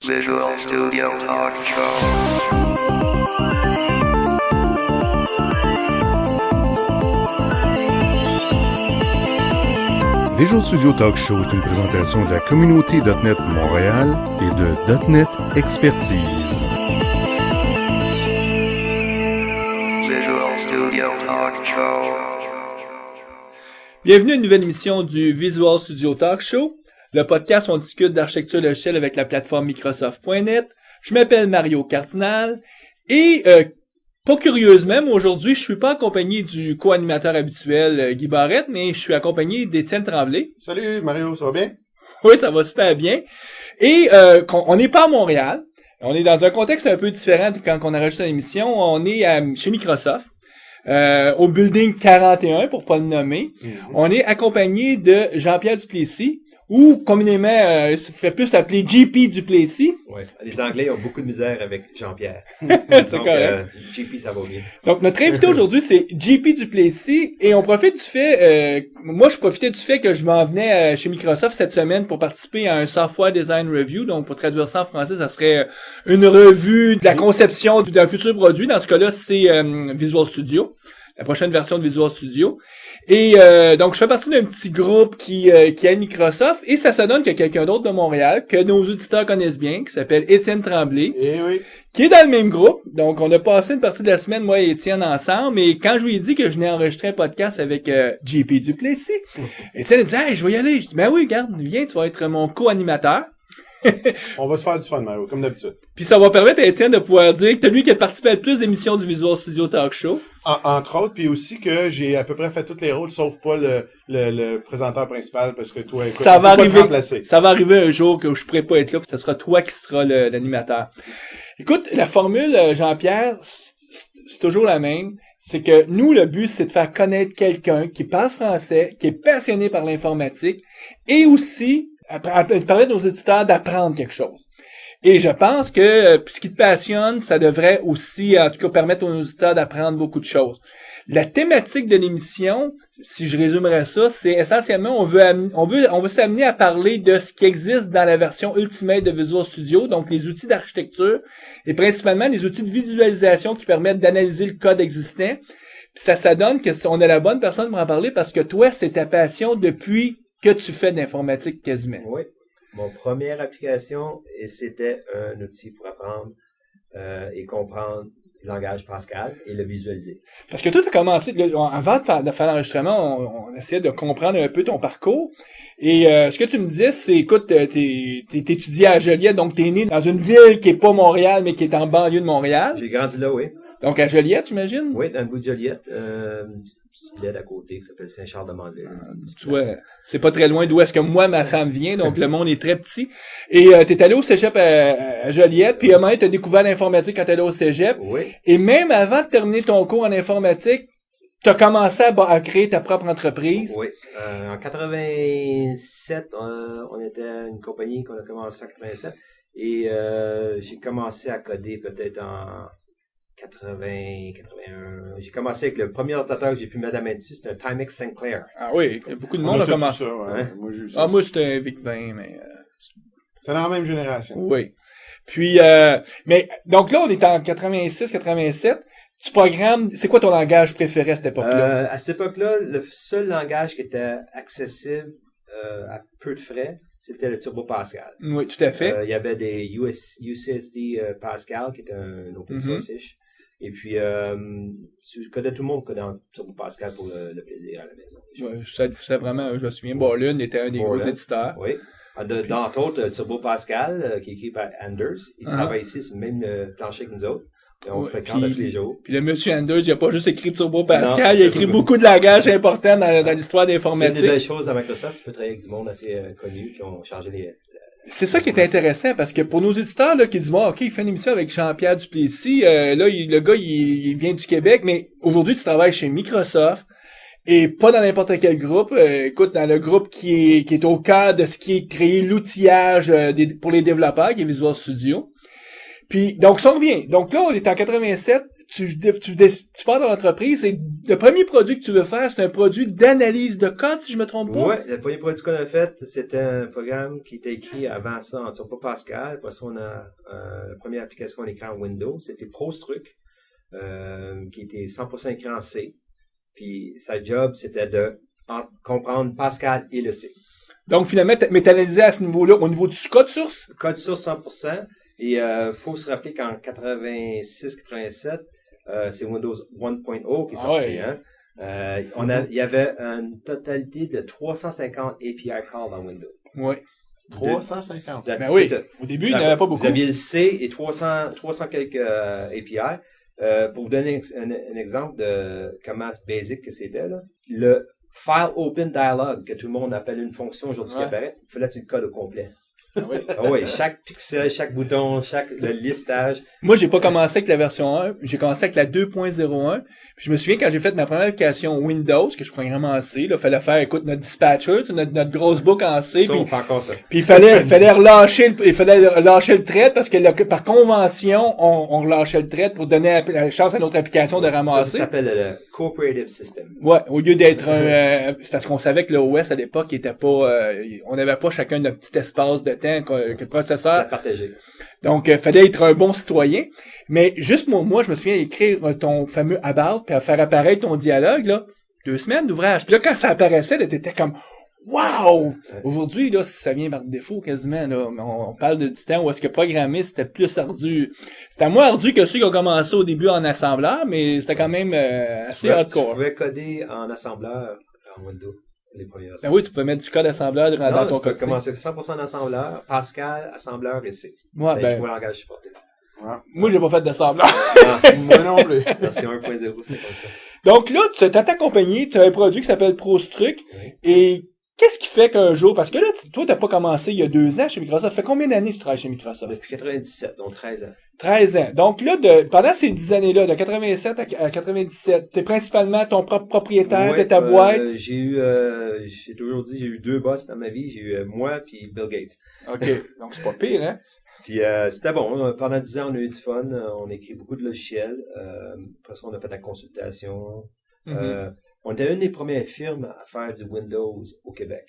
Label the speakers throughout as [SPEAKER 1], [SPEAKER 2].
[SPEAKER 1] Visual Studio Talk Show.
[SPEAKER 2] Visual Studio Talk Show est une présentation de la communauté .NET Montréal et de .NET Expertise.
[SPEAKER 1] Visual Studio Talk Show.
[SPEAKER 3] Bienvenue à une nouvelle émission du Visual Studio Talk Show, le podcast où on discute d'architecture logicielle avec la plateforme Microsoft.net. Je m'appelle Mario Cardinal et, pas curieusement, moi, aujourd'hui, je suis pas accompagné du co-animateur habituel Guy Barrette, mais je suis accompagné d'Étienne Tremblay.
[SPEAKER 4] Salut Mario, ça va bien?
[SPEAKER 3] Oui, ça va super bien. Et on n'est pas à Montréal. On est dans un contexte un peu différent de quand on enregistre l'émission. On est chez Microsoft. Au building 41, pour pas le nommer. On est accompagné de Jean-Pierre Duplessis, ou communément, ça fait plus appeler JP Duplessis.
[SPEAKER 5] Oui, les Anglais ont beaucoup de misère avec Jean-Pierre.
[SPEAKER 3] C'est
[SPEAKER 5] Donc,
[SPEAKER 3] correct.
[SPEAKER 5] JP, ça va bien.
[SPEAKER 3] Donc, notre invité aujourd'hui, c'est JP Duplessis, et on profite du fait, moi, je profitais du fait que je m'en venais chez Microsoft cette semaine pour participer à un Software Design Review. Donc, pour traduire ça en français, ça serait une revue de la conception d'un futur produit. Dans ce cas-là, c'est Visual Studio, la prochaine version de Visual Studio. Et donc, je fais partie d'un petit groupe qui aide Microsoft, et ça donne qu'il y a quelqu'un d'autre de Montréal, que nos auditeurs connaissent bien, qui s'appelle Étienne Tremblay,
[SPEAKER 4] Eh oui.
[SPEAKER 3] qui est dans le même groupe. Donc, on a passé une partie de la semaine, moi et Étienne, ensemble, et quand je lui ai dit que je venais enregistrer un podcast avec JP Duplessis, Étienne a dit « Hey, je vais y aller ». Je dis « Ben oui, regarde, viens, tu vas être mon co-animateur. »
[SPEAKER 4] On va se faire du fun, Mario, comme d'habitude.
[SPEAKER 3] Puis ça va permettre à Étienne de pouvoir dire que t'es lui qui a participé à le plus d'émissions du Visual Studio Talk Show.
[SPEAKER 4] Entre autres, puis aussi que j'ai à peu près fait tous les rôles, sauf pas le présenteur principal, parce que toi, écoute,
[SPEAKER 3] Ça va
[SPEAKER 4] tu peux pas te
[SPEAKER 3] arriver.
[SPEAKER 4] remplacer.
[SPEAKER 3] Ça va arriver un jour que je pourrai pas être là, puis ça sera toi qui seras l'animateur. Écoute, la formule, Jean-Pierre, c'est toujours la même. C'est que nous, le but, c'est de faire connaître quelqu'un qui parle français, qui est passionné par l'informatique, et aussi permettre à nos éditeurs d'apprendre quelque chose. Et je pense que ce qui te passionne, ça devrait aussi, en tout cas, permettre aux auditeurs d'apprendre beaucoup de choses. La thématique de l'émission, si je résumerais ça, c'est essentiellement, on veut s'amener à parler de ce qui existe dans la version Ultimate de Visual Studio, donc les outils d'architecture, et principalement les outils de visualisation qui permettent d'analyser le code existant. Puis ça donne que on a la bonne personne pour en parler parce que toi, c'est ta passion depuis que tu fais de l'informatique quasiment.
[SPEAKER 5] Oui. Mon première application, et c'était un outil pour apprendre et comprendre le langage Pascal et le visualiser.
[SPEAKER 3] Parce que toi, tu as commencé, avant de faire l'enregistrement, on essayait de comprendre un peu ton parcours. Et ce que tu me disais, c'est, écoute, t'es étudié à Joliette, donc t'es né dans une ville qui est pas Montréal, mais qui est en banlieue de Montréal.
[SPEAKER 5] J'ai grandi là, oui.
[SPEAKER 3] Donc à Joliette, j'imagine?
[SPEAKER 5] Oui, dans le bout de Joliette, une petite bled à côté qui s'appelle Saint-Charles-de-Mandeville.
[SPEAKER 3] Tu vois, c'est pas très loin d'où est-ce que moi, ma femme vient, donc le monde est très petit. Et t'es allé au cégep à Joliette, puis à un moment, t'as découvert l'informatique quand t'es allé au cégep.
[SPEAKER 5] Oui.
[SPEAKER 3] Et même avant de terminer ton cours en informatique, t'as commencé à créer ta propre entreprise.
[SPEAKER 5] Oui. En 87, on était une compagnie qu'on a commencé en 87. Et j'ai commencé à coder peut-être en 80, 81. J'ai commencé avec le premier ordinateur que j'ai pu mettre la main dessus, c'était un Timex Sinclair.
[SPEAKER 3] Ah oui, beaucoup de
[SPEAKER 4] On
[SPEAKER 3] monde a
[SPEAKER 4] tout
[SPEAKER 3] commencé.
[SPEAKER 4] ça, ouais.
[SPEAKER 5] Hein?
[SPEAKER 4] Moi, j'ai eu ça.
[SPEAKER 3] Ah, moi, c'était un VIC-20, mais...
[SPEAKER 4] C'était dans la même génération.
[SPEAKER 3] Oui. Puis, mais, donc là, on est en 86, 87. Tu programmes, c'est quoi ton langage préféré à cette époque-là?
[SPEAKER 5] À cette époque-là, le seul langage qui était accessible à peu de frais, c'était le Turbo Pascal.
[SPEAKER 3] Oui, tout à fait.
[SPEAKER 5] Il y avait des UCSD Pascal, qui était un open source-ish. Et puis, tu connais tout le monde connaît Turbo Pascal pour le plaisir à la maison.
[SPEAKER 3] Ouais, c'est vraiment, je me souviens, Borlun était un des gros éditeurs.
[SPEAKER 5] Oui. D'entre autres, Turbo Pascal, qui est écrit par Anders, il travaille ici sur le même plancher que nous autres. Et on le fréquente tous les jours.
[SPEAKER 3] Puis le monsieur Anders, il a pas juste écrit Turbo Pascal,
[SPEAKER 5] Non,
[SPEAKER 3] il a écrit beaucoup de langages importants dans l'histoire d'informatique.
[SPEAKER 5] C'est une des belles choses à Microsoft, tu peux travailler avec du monde assez connu qui ont changé les...
[SPEAKER 3] C'est ça qui est intéressant, parce que pour nos éditeurs là, qui disent bon, OK, il fait une émission avec Jean-Pierre Duplessis, là, le gars, il vient du Québec, mais aujourd'hui, tu travailles chez Microsoft, et pas dans n'importe quel groupe. Écoute, dans le groupe qui est au cœur de ce qui est créé l'outillage pour les développeurs, qui est Visual Studio. Puis, donc, ça revient. Donc là, on est en 87. tu pars dans l'entreprise et le premier produit que tu veux faire, c'est un produit d'analyse de code, si je me trompe pas.
[SPEAKER 5] Ouais, le premier produit qu'on a fait, c'était un programme qui était écrit avant ça en Turbo Pascal. Après ça, on a la première application qu'on a écrit en Windows, c'était ProStruct, qui était 100% écrit en C. Puis sa job, c'était de comprendre Pascal et le C.
[SPEAKER 3] Donc finalement, mais t'analysais à ce niveau-là, au niveau du code source?
[SPEAKER 5] Code source 100%. Et faut se rappeler qu'en 86-87, c'est Windows 1.0 qui est sorti.
[SPEAKER 3] Ouais.
[SPEAKER 5] Hein? Il y avait une totalité de 350 API calls dans Windows.
[SPEAKER 3] Oui.
[SPEAKER 4] 350.
[SPEAKER 5] That's
[SPEAKER 3] Ben oui.
[SPEAKER 5] it.
[SPEAKER 3] Au début, il n'y en avait pas beaucoup.
[SPEAKER 5] Vous aviez le C et 300 quelques API. Pour vous donner un exemple de comment basic que c'était, là, le file open dialog, que tout le monde appelle une fonction aujourd'hui qui apparaît, il fallait que tu le codes au complet.
[SPEAKER 3] Ah oui.
[SPEAKER 5] Ah oui, chaque pixel, chaque bouton, le listage.
[SPEAKER 3] Moi, j'ai pas commencé avec la version 1, j'ai commencé avec la 2.01. Puis je me souviens quand j'ai fait ma première application Windows, que je programmais en C, là, fallait faire, écoute, notre dispatcher, notre grosse book en C,
[SPEAKER 5] Ça,
[SPEAKER 3] puis
[SPEAKER 5] on fait encore ça.
[SPEAKER 3] il fallait relâcher le trait parce que par convention, on relâchait le trait pour donner la chance à notre application de
[SPEAKER 5] Ça
[SPEAKER 3] ramasser.
[SPEAKER 5] s'appelle le Cooperative System.
[SPEAKER 3] Ouais, au lieu d'être c'est parce qu'on savait que le OS à l'époque était pas, on n'avait pas chacun notre petit espace de temps que le
[SPEAKER 5] C'est
[SPEAKER 3] processeur.
[SPEAKER 5] partagé.
[SPEAKER 3] Donc, fallait être un bon citoyen. Mais juste moi, je me souviens écrire ton fameux about puis à faire apparaître ton dialogue, là, 2 semaines d'ouvrage. Puis là, quand ça apparaissait, là, t'étais comme, wow! Aujourd'hui, là, ça vient par défaut quasiment, là. On parle du temps où est-ce que programmer, c'était plus ardu. C'était moins ardu que ceux qui ont commencé au début en assembleur, mais c'était quand même assez
[SPEAKER 5] Tu
[SPEAKER 3] hardcore.
[SPEAKER 5] pouvais coder en assembleur en Windows, les premières.
[SPEAKER 3] Ben oui, tu pouvais mettre du code assembleur dans
[SPEAKER 5] Non,
[SPEAKER 3] ton
[SPEAKER 5] tu peux
[SPEAKER 3] code.
[SPEAKER 5] commencer 100% d'assembleur, Pascal, assembleur et C.
[SPEAKER 3] Ouais,
[SPEAKER 5] C'est
[SPEAKER 3] ben,
[SPEAKER 5] le langage supporté.
[SPEAKER 3] moi, j'ai pas fait d'assembleur.
[SPEAKER 5] Ah,
[SPEAKER 4] Moi non plus.
[SPEAKER 5] version 1.0, c'était comme ça.
[SPEAKER 3] Donc là, tu as ta compagnie, tu as un produit qui s'appelle ProStruct.
[SPEAKER 5] Oui.
[SPEAKER 3] Et qu'est-ce qui fait qu'un jour, parce que là, toi, t'as pas commencé il y a 2 ans chez Microsoft. Ça fait combien d'années que tu travailles chez Microsoft?
[SPEAKER 5] Depuis 97, donc 13 ans.
[SPEAKER 3] 13 ans. Donc là, pendant ces 10 années-là, de 87 à 97, t'es principalement ton propre propriétaire
[SPEAKER 5] Ouais,
[SPEAKER 3] de ta boîte.
[SPEAKER 5] j'ai toujours dit, j'ai eu 2 boss dans ma vie. J'ai eu moi puis Bill Gates.
[SPEAKER 3] OK. Donc c'est pas pire, hein?
[SPEAKER 5] Puis c'était bon. Pendant 10 ans, on a eu du fun. On a écrit beaucoup de logiciels. Après ça, on a fait la consultation. On était une des premières firmes à faire du Windows au Québec.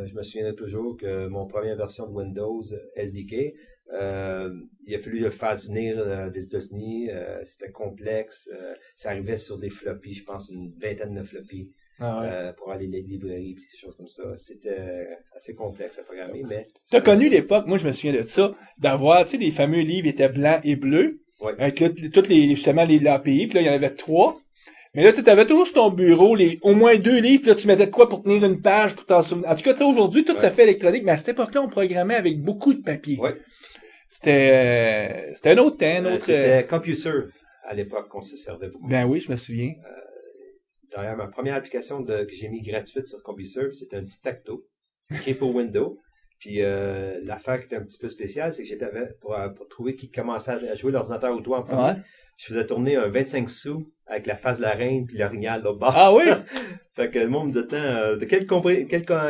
[SPEAKER 5] Je me souviens toujours que mon première version de Windows SDK, il a fallu le faire venir des États-Unis. C'était complexe. Ça arrivait sur des floppies, je pense une vingtaine de floppies. Pour aller les librairies et des choses comme ça. C'était assez complexe à programmer, mais...
[SPEAKER 3] T'as connu l'époque, moi je me souviens de ça, d'avoir, tu sais, les fameux livres étaient blancs et bleus,
[SPEAKER 5] Ouais.
[SPEAKER 3] avec toutes justement les API, puis là, il y en avait 3. Mais là, tu avais toujours sur ton bureau au moins 2 livres, puis là, tu mettais de quoi pour tenir une page, pour t'en souvenir. En tout cas, tu sais, aujourd'hui, tout ça fait électronique, mais à cette époque-là, on programmait avec beaucoup de papier.
[SPEAKER 5] Ouais.
[SPEAKER 3] C'était un autre temps,
[SPEAKER 5] C'était CompuServe à l'époque qu'on se servait beaucoup.
[SPEAKER 3] Ben oui, je me souviens.
[SPEAKER 5] D'ailleurs, ma première application que j'ai mis gratuite sur CompuServe, c'était un Stacto, créé pour Windows. Puis l'affaire qui était un petit peu spéciale, c'est que j'étais pour trouver qui commençait à jouer l'ordinateur au doigt en premier.
[SPEAKER 3] Ouais.
[SPEAKER 5] Je faisais tourner un 25 sous avec la face de la reine puis l'orignal de l'autre bord.
[SPEAKER 3] Ah oui?
[SPEAKER 5] Fait que le monde me disait, de quel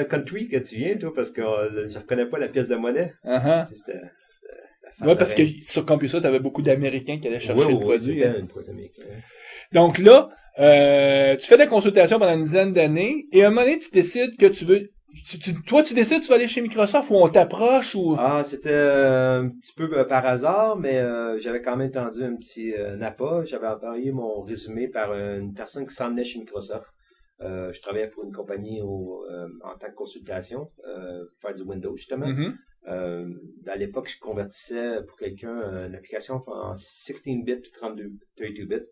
[SPEAKER 5] country que tu viens, toi, parce que je reconnais pas la pièce de monnaie.
[SPEAKER 3] Uh-huh.
[SPEAKER 5] Puis c'était
[SPEAKER 3] Ouais, parce que sur CompuServe, t'avais beaucoup d'Américains qui allaient chercher le produit.
[SPEAKER 5] C'était une produit américain.
[SPEAKER 3] Donc là, tu fais des consultations pendant une dizaine d'années, et à un moment donné, tu décides que tu veux... Toi, tu décides que tu vas aller chez Microsoft ou on t'approche ou...
[SPEAKER 5] Ah, c'était un petit peu par hasard, mais j'avais quand même tendu un petit NAPA. J'avais envoyé mon résumé par une personne qui s'en venait chez Microsoft. Je travaillais pour une compagnie en tant que consultation, pour faire du Windows, justement.
[SPEAKER 3] Mm-hmm.
[SPEAKER 5] À l'époque, je convertissais pour quelqu'un une application en 16-bit puis 32-bit.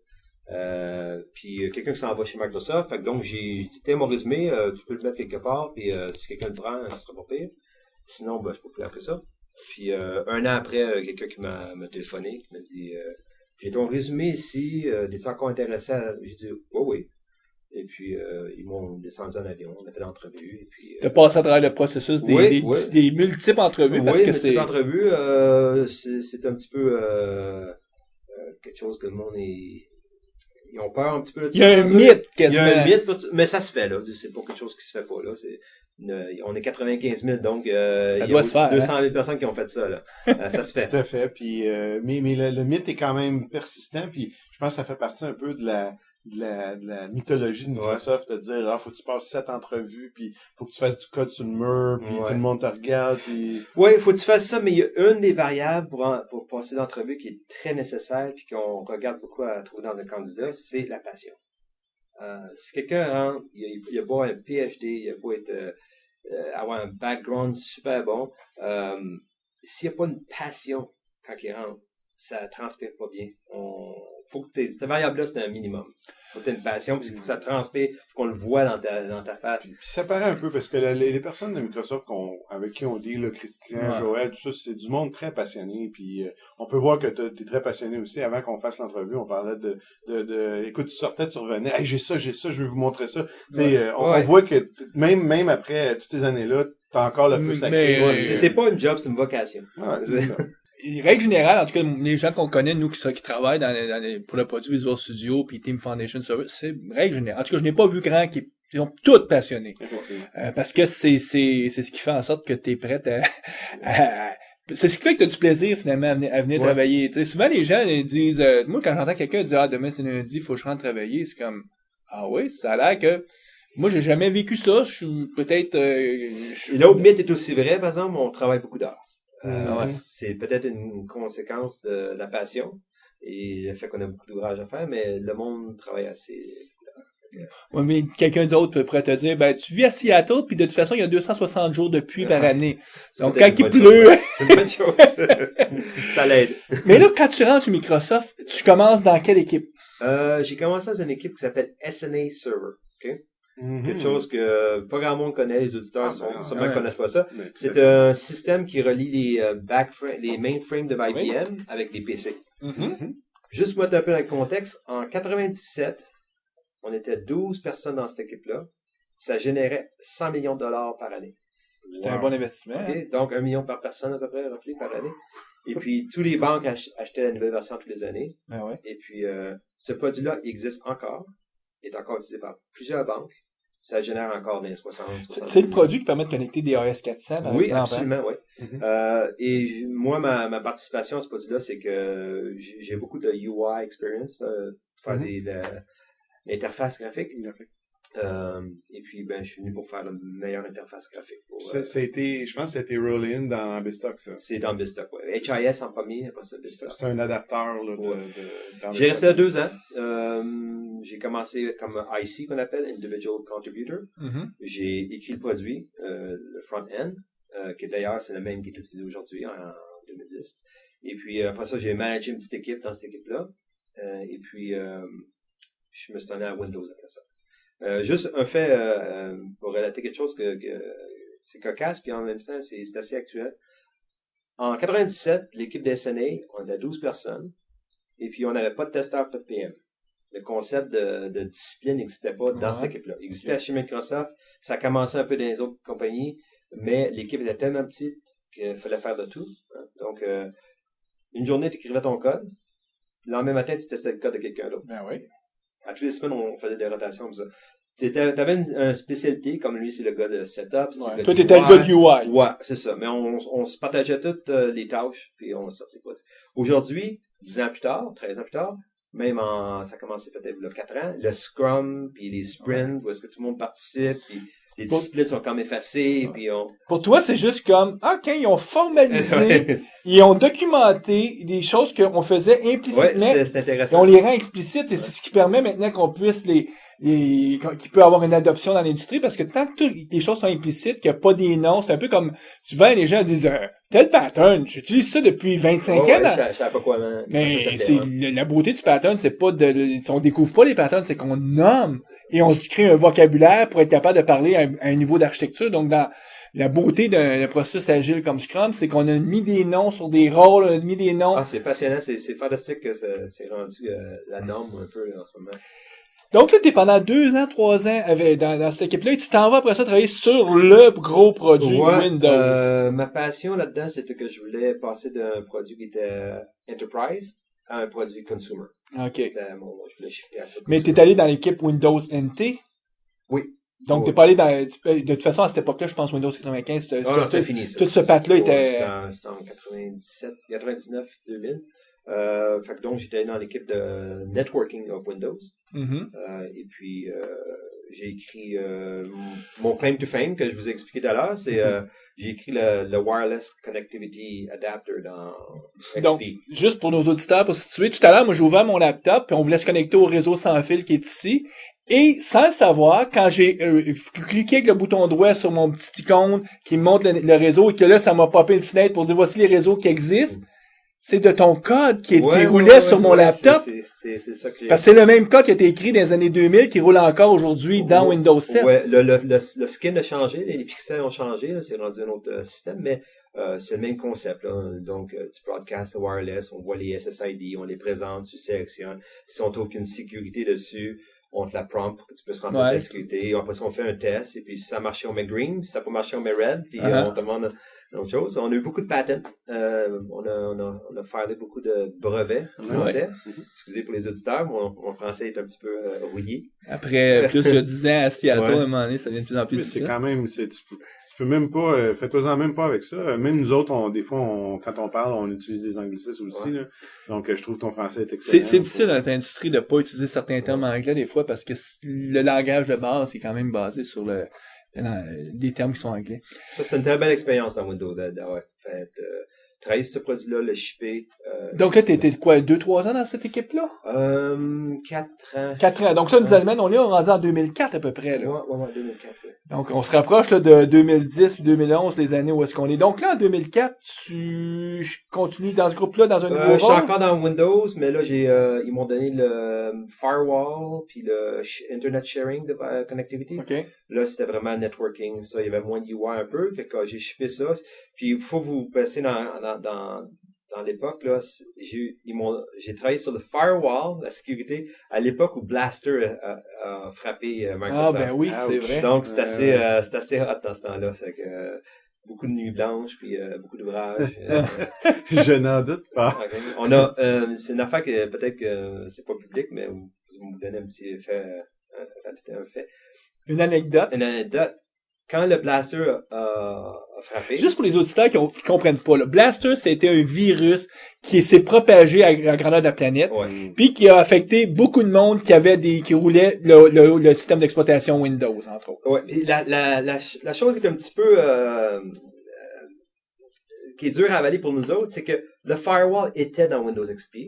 [SPEAKER 5] Puis quelqu'un qui s'en va chez Microsoft, fait que donc j'ai dit mon résumé, tu peux le mettre quelque part, puis si quelqu'un le prend, ça sera pas pire. Sinon, ben, je peux plus que ça. Puis un an après, quelqu'un qui m'a téléphoné, qui m'a dit j'ai ton résumé ici, es-tu encore intéressé à... J'ai dit oui. Et puis ils m'ont descendu en avion, on a fait l'entrevue, et puis...
[SPEAKER 3] T'as passé à travers le processus des multiples entrevues, parce que c'est...
[SPEAKER 5] multiples entrevues, c'est un petit peu quelque chose que le monde est... Ils ont peur un petit peu de ça.
[SPEAKER 3] Il y a un mythe, quasiment.
[SPEAKER 5] Il y a un mythe, mais ça se fait, là. C'est pas quelque chose qui se fait pas, là. On est 95 000, donc il y
[SPEAKER 3] Ça
[SPEAKER 5] a
[SPEAKER 3] doit se
[SPEAKER 5] aussi
[SPEAKER 3] faire,
[SPEAKER 5] 200 000 personnes qui ont fait ça. Là. Ça se fait.
[SPEAKER 4] Tout à fait. Puis, mais le mythe est quand même persistant. Puis, je pense que ça fait partie un peu de la mythologie de Microsoft de dire faut que tu passes 7 entrevues, puis faut que tu fasses du code sur le mur, puis tout le monde te regarde. Puis...
[SPEAKER 5] Oui, faut que tu fasses ça, mais il y a une des variables pour passer l'entrevue qui est très nécessaire, puis qu'on regarde beaucoup à trouver dans le candidat, c'est la passion. Si quelqu'un rentre, il a beau un PhD, il a beau avoir un background super bon, s'il n'y a pas une passion quand il rentre, ça transpire pas bien. Faut que cette variable-là, c'est un minimum. Faut que tu aies une passion, puis il faut que ça transpire, faut qu'on le voit dans ta face.
[SPEAKER 4] Puis ça paraît un peu, parce que les personnes de Microsoft avec qui on dit, le Christian, Joël, tout ça, c'est du monde très passionné, puis on peut voir que t'es très passionné aussi. Avant qu'on fasse l'entrevue, on parlait écoute, tu sortais, tu revenais, hey, j'ai ça, je vais vous montrer ça. On voit que même après toutes ces années-là, t'as encore le feu sacré.
[SPEAKER 5] C'est pas une job, c'est une vocation.
[SPEAKER 4] Ouais, c'est ça.
[SPEAKER 3] Règle générale, en tout cas, les gens qu'on connaît, nous, qui travaillent pour le produit Visual Studio puis Team Foundation Service, c'est règle générale. En tout cas, je n'ai pas vu grand qui sont tous passionnés. Parce que c'est ce qui fait en sorte que tu es prêt c'est ce qui fait que tu as du plaisir, finalement, à venir travailler. Tu sais, souvent, les gens ils disent, moi, quand j'entends quelqu'un dire, demain c'est lundi, faut que je rentre travailler, c'est comme, ah oui, ça a l'air que, moi, j'ai jamais vécu ça, je suis peut-être,
[SPEAKER 5] L'autre mythe est aussi vrai, par exemple, on travaille beaucoup d'heures. C'est peut-être une conséquence de la passion et le fait qu'on a beaucoup d'ouvrages à faire, mais le monde travaille assez.
[SPEAKER 3] Oui, mais quelqu'un d'autre pourrait te dire, tu vis à Seattle, puis de toute façon, il y a 260 jours de pluie par année. Donc, quand il pleut...
[SPEAKER 5] C'est une bonne chose. Ça l'aide.
[SPEAKER 3] Mais là, quand tu rentres chez Microsoft, tu commences dans quelle équipe?
[SPEAKER 5] J'ai commencé dans une équipe qui s'appelle SNA Server. Okay? Quelque chose que pas grand monde connaît, les auditeurs sûrement connaissent pas ça. C'est un système qui relie les mainframes de IBM avec les PC. Juste pour mettre un peu dans le contexte, en 97, on était 12 personnes dans cette équipe-là. Ça générait 100 millions de dollars par année.
[SPEAKER 3] C'était un bon investissement.
[SPEAKER 5] Okay? Donc, 1 million par personne à peu près, par année. Et puis, tous les banques achetaient la nouvelle version toutes les années. Et puis, ce produit-là, il existe encore. Il est encore utilisé par plusieurs banques. Ça génère encore des 60.
[SPEAKER 3] C'est le produit qui permet de connecter des AS400, par exemple.
[SPEAKER 5] Oui, absolument, oui. Et moi, ma participation à ce produit-là, c'est que j'ai beaucoup de UI experience, faire l'interface graphique. Et puis, je suis venu pour faire la meilleure interface graphique.
[SPEAKER 4] Je pense que c'était Roll-In dans Bistock, ça.
[SPEAKER 5] C'est dans Bistock, oui. HIS en premier, après ça, Bistock.
[SPEAKER 4] C'est un adapteur, là,
[SPEAKER 5] J'ai resté là 2 ans. J'ai commencé comme IC, qu'on appelle Individual Contributor. J'ai écrit le produit, le front-end, qui d'ailleurs, c'est le même qui est utilisé aujourd'hui, en 2010. Et puis, après ça, j'ai managé une petite équipe dans cette équipe-là. Et puis, je me suis tourné à Windows après ça. Juste un fait pour relater quelque chose que c'est cocasse, puis en même temps, c'est assez actuel. En 97, l'équipe de SNA, on était 12 personnes, et puis on n'avait pas de testeur, pas de PM. Le concept de discipline n'existait pas dans cette équipe-là. Il existait chez Microsoft, ça commençait un peu dans les autres compagnies, mais l'équipe était tellement petite qu'il fallait faire de tout. Donc, une journée, tu écrivais ton code, le lendemain matin, tu testais le code de quelqu'un d'autre. À toutes les semaines, on faisait des rotations comme ça. T'avais une spécialité, comme lui, c'est le gars de setup.
[SPEAKER 3] Toi, t'étais le gars de UI.
[SPEAKER 5] Ouais, c'est ça. Mais on se partageait toutes les tâches, puis on sortait quoi. Aujourd'hui, 10 ans plus tard, 13 ans plus tard, même ça a commencé peut-être il y a 4 ans, le Scrum, puis les sprints, où est-ce que tout le monde participe, puis les disciplines sont comme effacées, puis
[SPEAKER 3] Pour toi, c'est juste comme, OK, ils ont formalisé, ils ont documenté des choses qu'on faisait implicitement.
[SPEAKER 5] Ouais, c'est intéressant.
[SPEAKER 3] Et on les rend explicites, et c'est ce qui permet maintenant qu'on puisse qu'il peut avoir une adoption dans l'industrie, parce que tant que toutes les choses sont implicites, qu'il n'y a pas des noms, c'est un peu comme, souvent les gens disent, tel pattern, j'utilise ça depuis 25 ans.
[SPEAKER 5] Je savais pas quoi,
[SPEAKER 3] mais la beauté du pattern, c'est pas on découvre pas les patterns, c'est qu'on nomme, et on se crée un vocabulaire pour être capable de parler à un niveau d'architecture. Donc, dans la beauté d'un processus agile comme Scrum, c'est qu'on a mis des noms sur des rôles, on a mis des noms.
[SPEAKER 5] Ah, c'est passionnant, c'est fantastique que c'est rendu la norme un peu en ce moment.
[SPEAKER 3] Donc là, t'es pendant 2 ans, 3 ans dans cette équipe-là, et tu t'en vas après ça travailler sur le gros produit Windows.
[SPEAKER 5] Ma passion là-dedans, c'était que je voulais passer d'un produit qui était Enterprise à un produit Consumer.
[SPEAKER 3] OK.
[SPEAKER 5] Je voulais shifter à ça.
[SPEAKER 3] Mais t'es allé dans l'équipe Windows NT?
[SPEAKER 5] Oui.
[SPEAKER 3] Donc, t'es pas allé de toute façon, à cette époque-là, je pense Windows 95,
[SPEAKER 5] Non, c'était fini, ça.
[SPEAKER 3] tout ce pack-là était...
[SPEAKER 5] C'était en 97, 99, 2000. Fait que donc, j'étais dans l'équipe de networking of Windows.
[SPEAKER 3] Mhm.
[SPEAKER 5] Et puis, j'ai écrit mon claim to fame que je vous ai expliqué tout à l'heure. C'est j'ai écrit le Wireless Connectivity Adapter dans XP.
[SPEAKER 3] Donc, juste pour nos auditeurs, pour situer, tout à l'heure, moi, j'ai ouvert mon laptop, puis on voulait se connecter au réseau sans fil qui est ici. Et sans le savoir, quand j'ai cliqué avec le bouton droit sur mon petit icône qui me montre le réseau et que là, ça m'a popé une fenêtre pour dire voici les réseaux qui existent, c'est de ton code qui roulait sur mon laptop.
[SPEAKER 5] C'est ça que j'ai...
[SPEAKER 3] Parce que c'est le même code qui a été écrit dans les années 2000 qui roule encore aujourd'hui dans Windows 7.
[SPEAKER 5] Ouais, le skin a changé, les pixels ont changé, là, c'est rendu un autre système, mais c'est le même concept. Là. Donc, tu broadcast wireless, on voit les SSID, on les présente, tu sélectionnes. Si on trouve qu'une sécurité dessus, on te la prompt pour que tu puisses rentrer la sécurité. Après ça, on fait un test, et puis si ça marchait, on met green, si ça peut marcher, on met red, puis on te demande autre chose. On a eu beaucoup de patents. On a filé beaucoup de brevets en français. Excusez pour les auditeurs, mon français est un petit peu rouillé.
[SPEAKER 3] Après plus de 10 ans à Seattle, à un moment donné, ça devient de plus en plus
[SPEAKER 4] difficile.
[SPEAKER 3] difficile.
[SPEAKER 4] C'est quand même, tu peux même pas, faites-toi-en même pas avec ça. Même nous autres, des fois, quand on parle, on utilise des anglicismes aussi, là. Donc, je trouve que ton français est excellent.
[SPEAKER 3] C'est difficile dans notre industrie de pas utiliser certains termes anglais des fois parce que le langage de base est quand même basé sur des termes qui sont anglais.
[SPEAKER 5] Ça, c'est une très belle expérience dans Windows d'avoir fait travailler sur ce produit-là, le shipper.
[SPEAKER 3] Donc là, t'étais quoi, 2-3 ans dans cette équipe-là?
[SPEAKER 5] 4 ans.
[SPEAKER 3] 4 ans. Donc ça nous amène, on est rendu en 2004 à peu près, là.
[SPEAKER 5] Ouais, 2004, ouais.
[SPEAKER 3] Donc, on se rapproche là, de 2010 puis 2011, les années où est-ce qu'on est. Donc là, en 2004, tu continues dans ce groupe-là, dans un nouveau rôle?
[SPEAKER 5] Je suis encore dans Windows, mais là, ils m'ont donné le firewall puis le Internet Sharing de Connectivity.
[SPEAKER 3] Okay.
[SPEAKER 5] Là, c'était vraiment networking. Ça, il y avait moins de UI un peu. Fait que j'ai shippé ça. Puis, il faut vous passer dans l'époque, là, j'ai travaillé sur le firewall, la sécurité, à l'époque où Blaster a frappé Microsoft.
[SPEAKER 3] Ah, ben oui, c'est vrai.
[SPEAKER 5] Donc, c'est assez hot dans ce temps-là. Fait que, beaucoup de nuits blanches, puis beaucoup d'ouvrages.
[SPEAKER 4] Je n'en doute pas.
[SPEAKER 5] Okay. C'est une affaire que peut-être que c'est pas public, mais vous me donnez un petit fait, un fait.
[SPEAKER 3] Une anecdote.
[SPEAKER 5] Quand le Blaster a frappé...
[SPEAKER 3] Juste pour les auditeurs qui comprennent pas, là, Blaster, c'était un virus qui s'est propagé à la grandeur de la planète, puis qui a affecté beaucoup de monde qui roulait le système d'exploitation Windows, entre autres.
[SPEAKER 5] Ouais, la chose qui est un petit peu qui est dure à avaler pour nous autres, c'est que le firewall était dans Windows XP.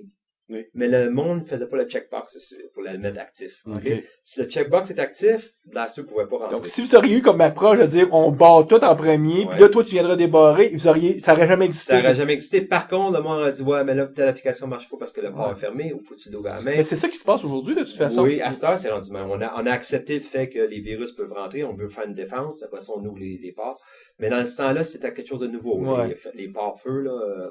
[SPEAKER 5] Oui. Mais le monde ne faisait pas le checkbox pour le mettre actif. Okay. Si le checkbox est actif, Blaster ne pouvait pas rentrer.
[SPEAKER 3] Donc, si vous auriez eu comme approche de dire on barre tout en premier, puis là, toi, tu viendras débarrer, ça n'aurait jamais existé.
[SPEAKER 5] Ça n'aurait jamais existé. Par contre, le monde a dit ouais, mais là, telle application ne marche pas parce que le port est fermé ou faut que tu l'ouvres à la main.
[SPEAKER 3] Mais c'est ça qui se passe aujourd'hui, de toute façon.
[SPEAKER 5] Oui, à cette heure, c'est rendu même. On a accepté le fait que les virus peuvent rentrer, on veut faire une défense, après ça, on ouvre les ports. Mais dans ce temps-là, c'était quelque chose de nouveau. Les ports feu, là.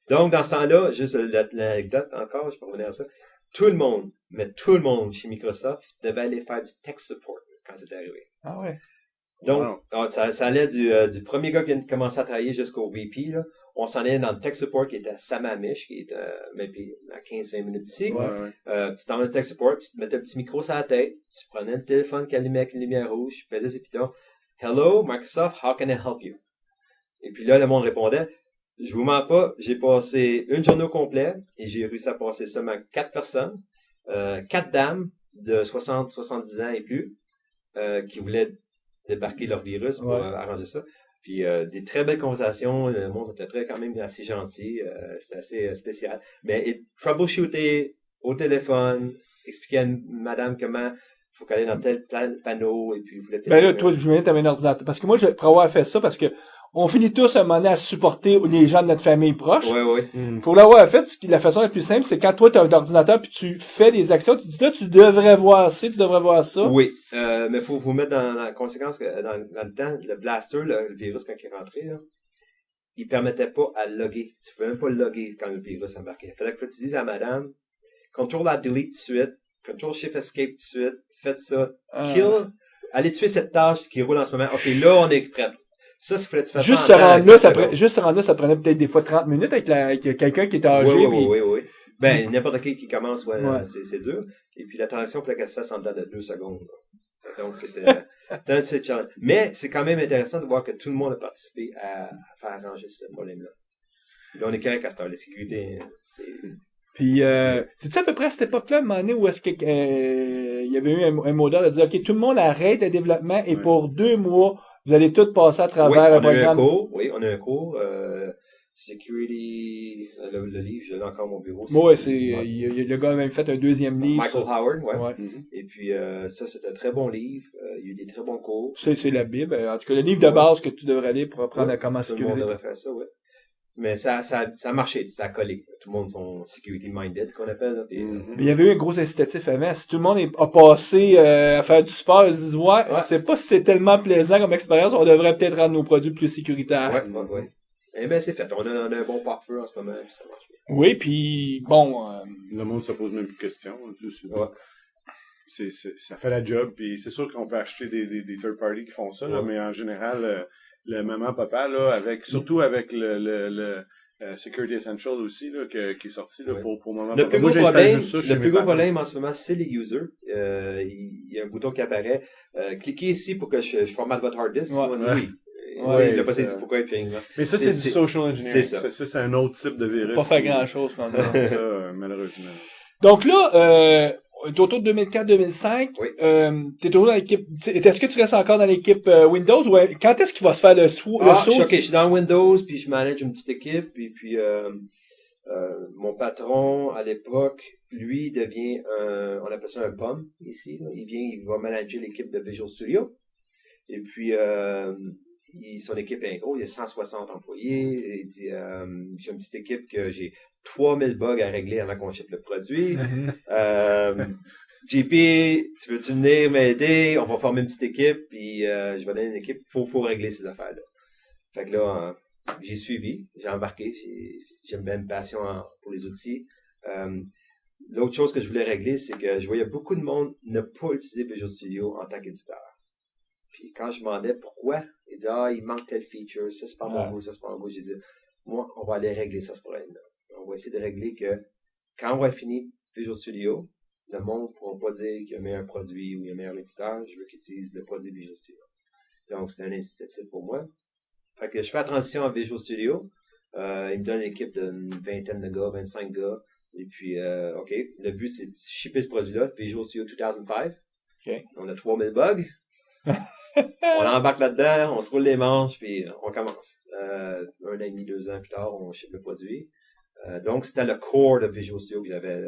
[SPEAKER 5] Donc, dans ce temps-là, juste l'anecdote encore, je peux revenir à ça. Tout le monde chez Microsoft devait aller faire du tech support quand c'était arrivé.
[SPEAKER 3] Ah ouais.
[SPEAKER 5] Donc, ça allait du premier gars qui a commencé à travailler jusqu'au VP, là. On s'en allait dans le tech support qui était à Sammamish, qui est maybe à 15-20 minutes d'ici. Tu t'en vas dans le tech support, tu te mettais un petit micro sur la tête, tu prenais le téléphone qui allumait avec une lumière rouge, tu faisais ces pitons. Hello, Microsoft, how can I help you? Et puis là, le monde répondait. Je vous mens pas, j'ai passé une journée au complet et j'ai réussi à passer seulement 4 personnes, 4 dames de 60-70 ans et plus, qui voulaient débarquer leur virus pour arranger ça. Puis des très belles conversations, le monde était quand même assez gentil, c'était assez spécial. Mais troubleshooter au téléphone, expliquer à madame comment il faut qu'elle aille dans tel panneau et puis vous voulez...
[SPEAKER 3] Ben là, toi, je viens t'amener un ordinateur. Parce que moi, pour avoir fait ça, parce que on finit tous à un moment donné à supporter les gens de notre famille proche.
[SPEAKER 5] Oui.
[SPEAKER 3] Pour l'avoir fait, la façon la plus simple, c'est quand toi, tu as un ordinateur puis tu fais des actions, tu dis là, tu devrais voir ci, tu devrais voir ça.
[SPEAKER 5] Oui, mais faut vous mettre dans la conséquence que dans le temps, le Blaster, le virus, quand il est rentré, là, il permettait pas à loguer. Tu pouvais même pas loguer quand le virus embarquait. Il fallait que tu dises à madame, Ctrl Delete tout de suite, Ctrl Shift Escape tout de suite, faites ça, kill, allez tuer cette tâche qui roule en ce moment. OK, là, on est prêt. Ça, il fallait que tu fasses
[SPEAKER 3] juste se rendre là, ça prenait peut-être des fois 30 minutes avec quelqu'un qui était âgé.
[SPEAKER 5] Oui. Ben, n'importe qui commence, c'est dur. Et puis, la transition, il fallait qu'elle se fasse en dedans de 2 secondes. Donc, c'était un challenge. Mais c'est quand même intéressant de voir que tout le monde a participé à faire arranger ce problème-là. Puis là, on est correct à cette heure. La sécurité, c'est...
[SPEAKER 3] Puis, c'est-tu à peu près à cette époque-là, à un moment donné, où est-ce que il y avait eu un mot d'ordre de dire, OK, tout le monde arrête le développement et pour 2 mois, vous allez tous passer à travers un programme.
[SPEAKER 5] On a un cours. Security, le livre, je l'ai encore à mon bureau.
[SPEAKER 3] Oui, le gars a même fait un 2e livre.
[SPEAKER 5] Michael Howard, ouais.
[SPEAKER 3] Mm-hmm.
[SPEAKER 5] Et puis, ça, c'est un très bon livre. Il y a eu des très bons cours.
[SPEAKER 3] C'est la Bible. En tout cas, le livre de base que tu devrais lire pour apprendre à comment sécuriser.
[SPEAKER 5] Tout le monde devrait faire ça, ouais. Mais ça a marché, ça a collé. Tout le monde sont security minded, qu'on appelle. Là, puis,
[SPEAKER 3] Mais il y avait eu un gros incitatif avant. Si tout le monde a passé à faire du sport, ils se disent, ouais, c'est pas si c'est tellement plaisant comme expérience, on devrait peut-être rendre nos produits plus sécuritaires.
[SPEAKER 5] Ouais. Eh bien, c'est fait. On a un bon pare-feu en ce moment, puis ça marche bien.
[SPEAKER 3] Oui, puis bon...
[SPEAKER 4] Le monde se pose même plus de questions. Ça fait la job, puis c'est sûr qu'on peut acheter des third parties qui font ça, là, mais en général, le maman-papa, là, surtout avec le Security Essential aussi, là, qui est sorti, là, pour maman-papa.
[SPEAKER 5] Le plus gros problème en ce moment, c'est les users. Il y a un bouton qui apparaît. Cliquez ici pour que je formate votre hard disk. On dit oui.
[SPEAKER 4] Ouais,
[SPEAKER 5] il n'a pas dit pourquoi il fait là.
[SPEAKER 4] Mais ça, c'est du social engineering.
[SPEAKER 5] C'est ça.
[SPEAKER 4] C'est un autre type de virus.
[SPEAKER 3] Pas faire grand-chose, je pense.
[SPEAKER 4] Ça, malheureusement.
[SPEAKER 3] Donc là, autour de 2004-2005, t'es toujours dans l'équipe... Est-ce que tu restes encore dans l'équipe Windows ou quand est-ce qu'il va se faire le saut?
[SPEAKER 5] Je suis dans Windows, puis je manage une petite équipe, et puis mon patron, à l'époque, lui, devient on appelle ça un POM, ici. Là. Il va manager l'équipe de Visual Studio. Et puis, son équipe est gros, il y a 160 employés. Il dit, j'ai une petite équipe que j'ai 3000 bugs à régler avant qu'on ship le produit. JP, tu veux-tu venir m'aider? On va former une petite équipe, puis je vais donner une équipe. Faut régler ces affaires-là. Fait que là, j'ai suivi, j'ai embarqué, j'ai une passion pour les outils. L'autre chose que je voulais régler, c'est que je voyais beaucoup de monde ne pas utiliser Visual Studio en tant qu'éditeur. Puis quand je demandais pourquoi, il dit il manque tel feature, ça c'est pas mon goût, ça c'est pas mon goût. J'ai dit, moi, on va aller régler ça, ce problème-là. On va essayer de régler que quand on va finir Visual Studio, le monde ne pourra pas dire qu'il y a un meilleur produit ou il y a un meilleur éditeur, je veux qu'il utilise le produit Visual Studio. Donc c'est un incitatif pour moi. Fait que je fais la transition à Visual Studio. Il me donne une équipe d'une 20aine de gars, 25 gars. Et puis, OK, le but c'est de shipper ce produit-là, Visual Studio 2005.
[SPEAKER 3] Okay.
[SPEAKER 5] On a 3000 bugs. On embarque là-dedans, on se roule les manches, puis on commence. 1 an et demi, 2 ans plus tard, on ship le produit. Donc, c'était le core de Visual Studio que j'avais.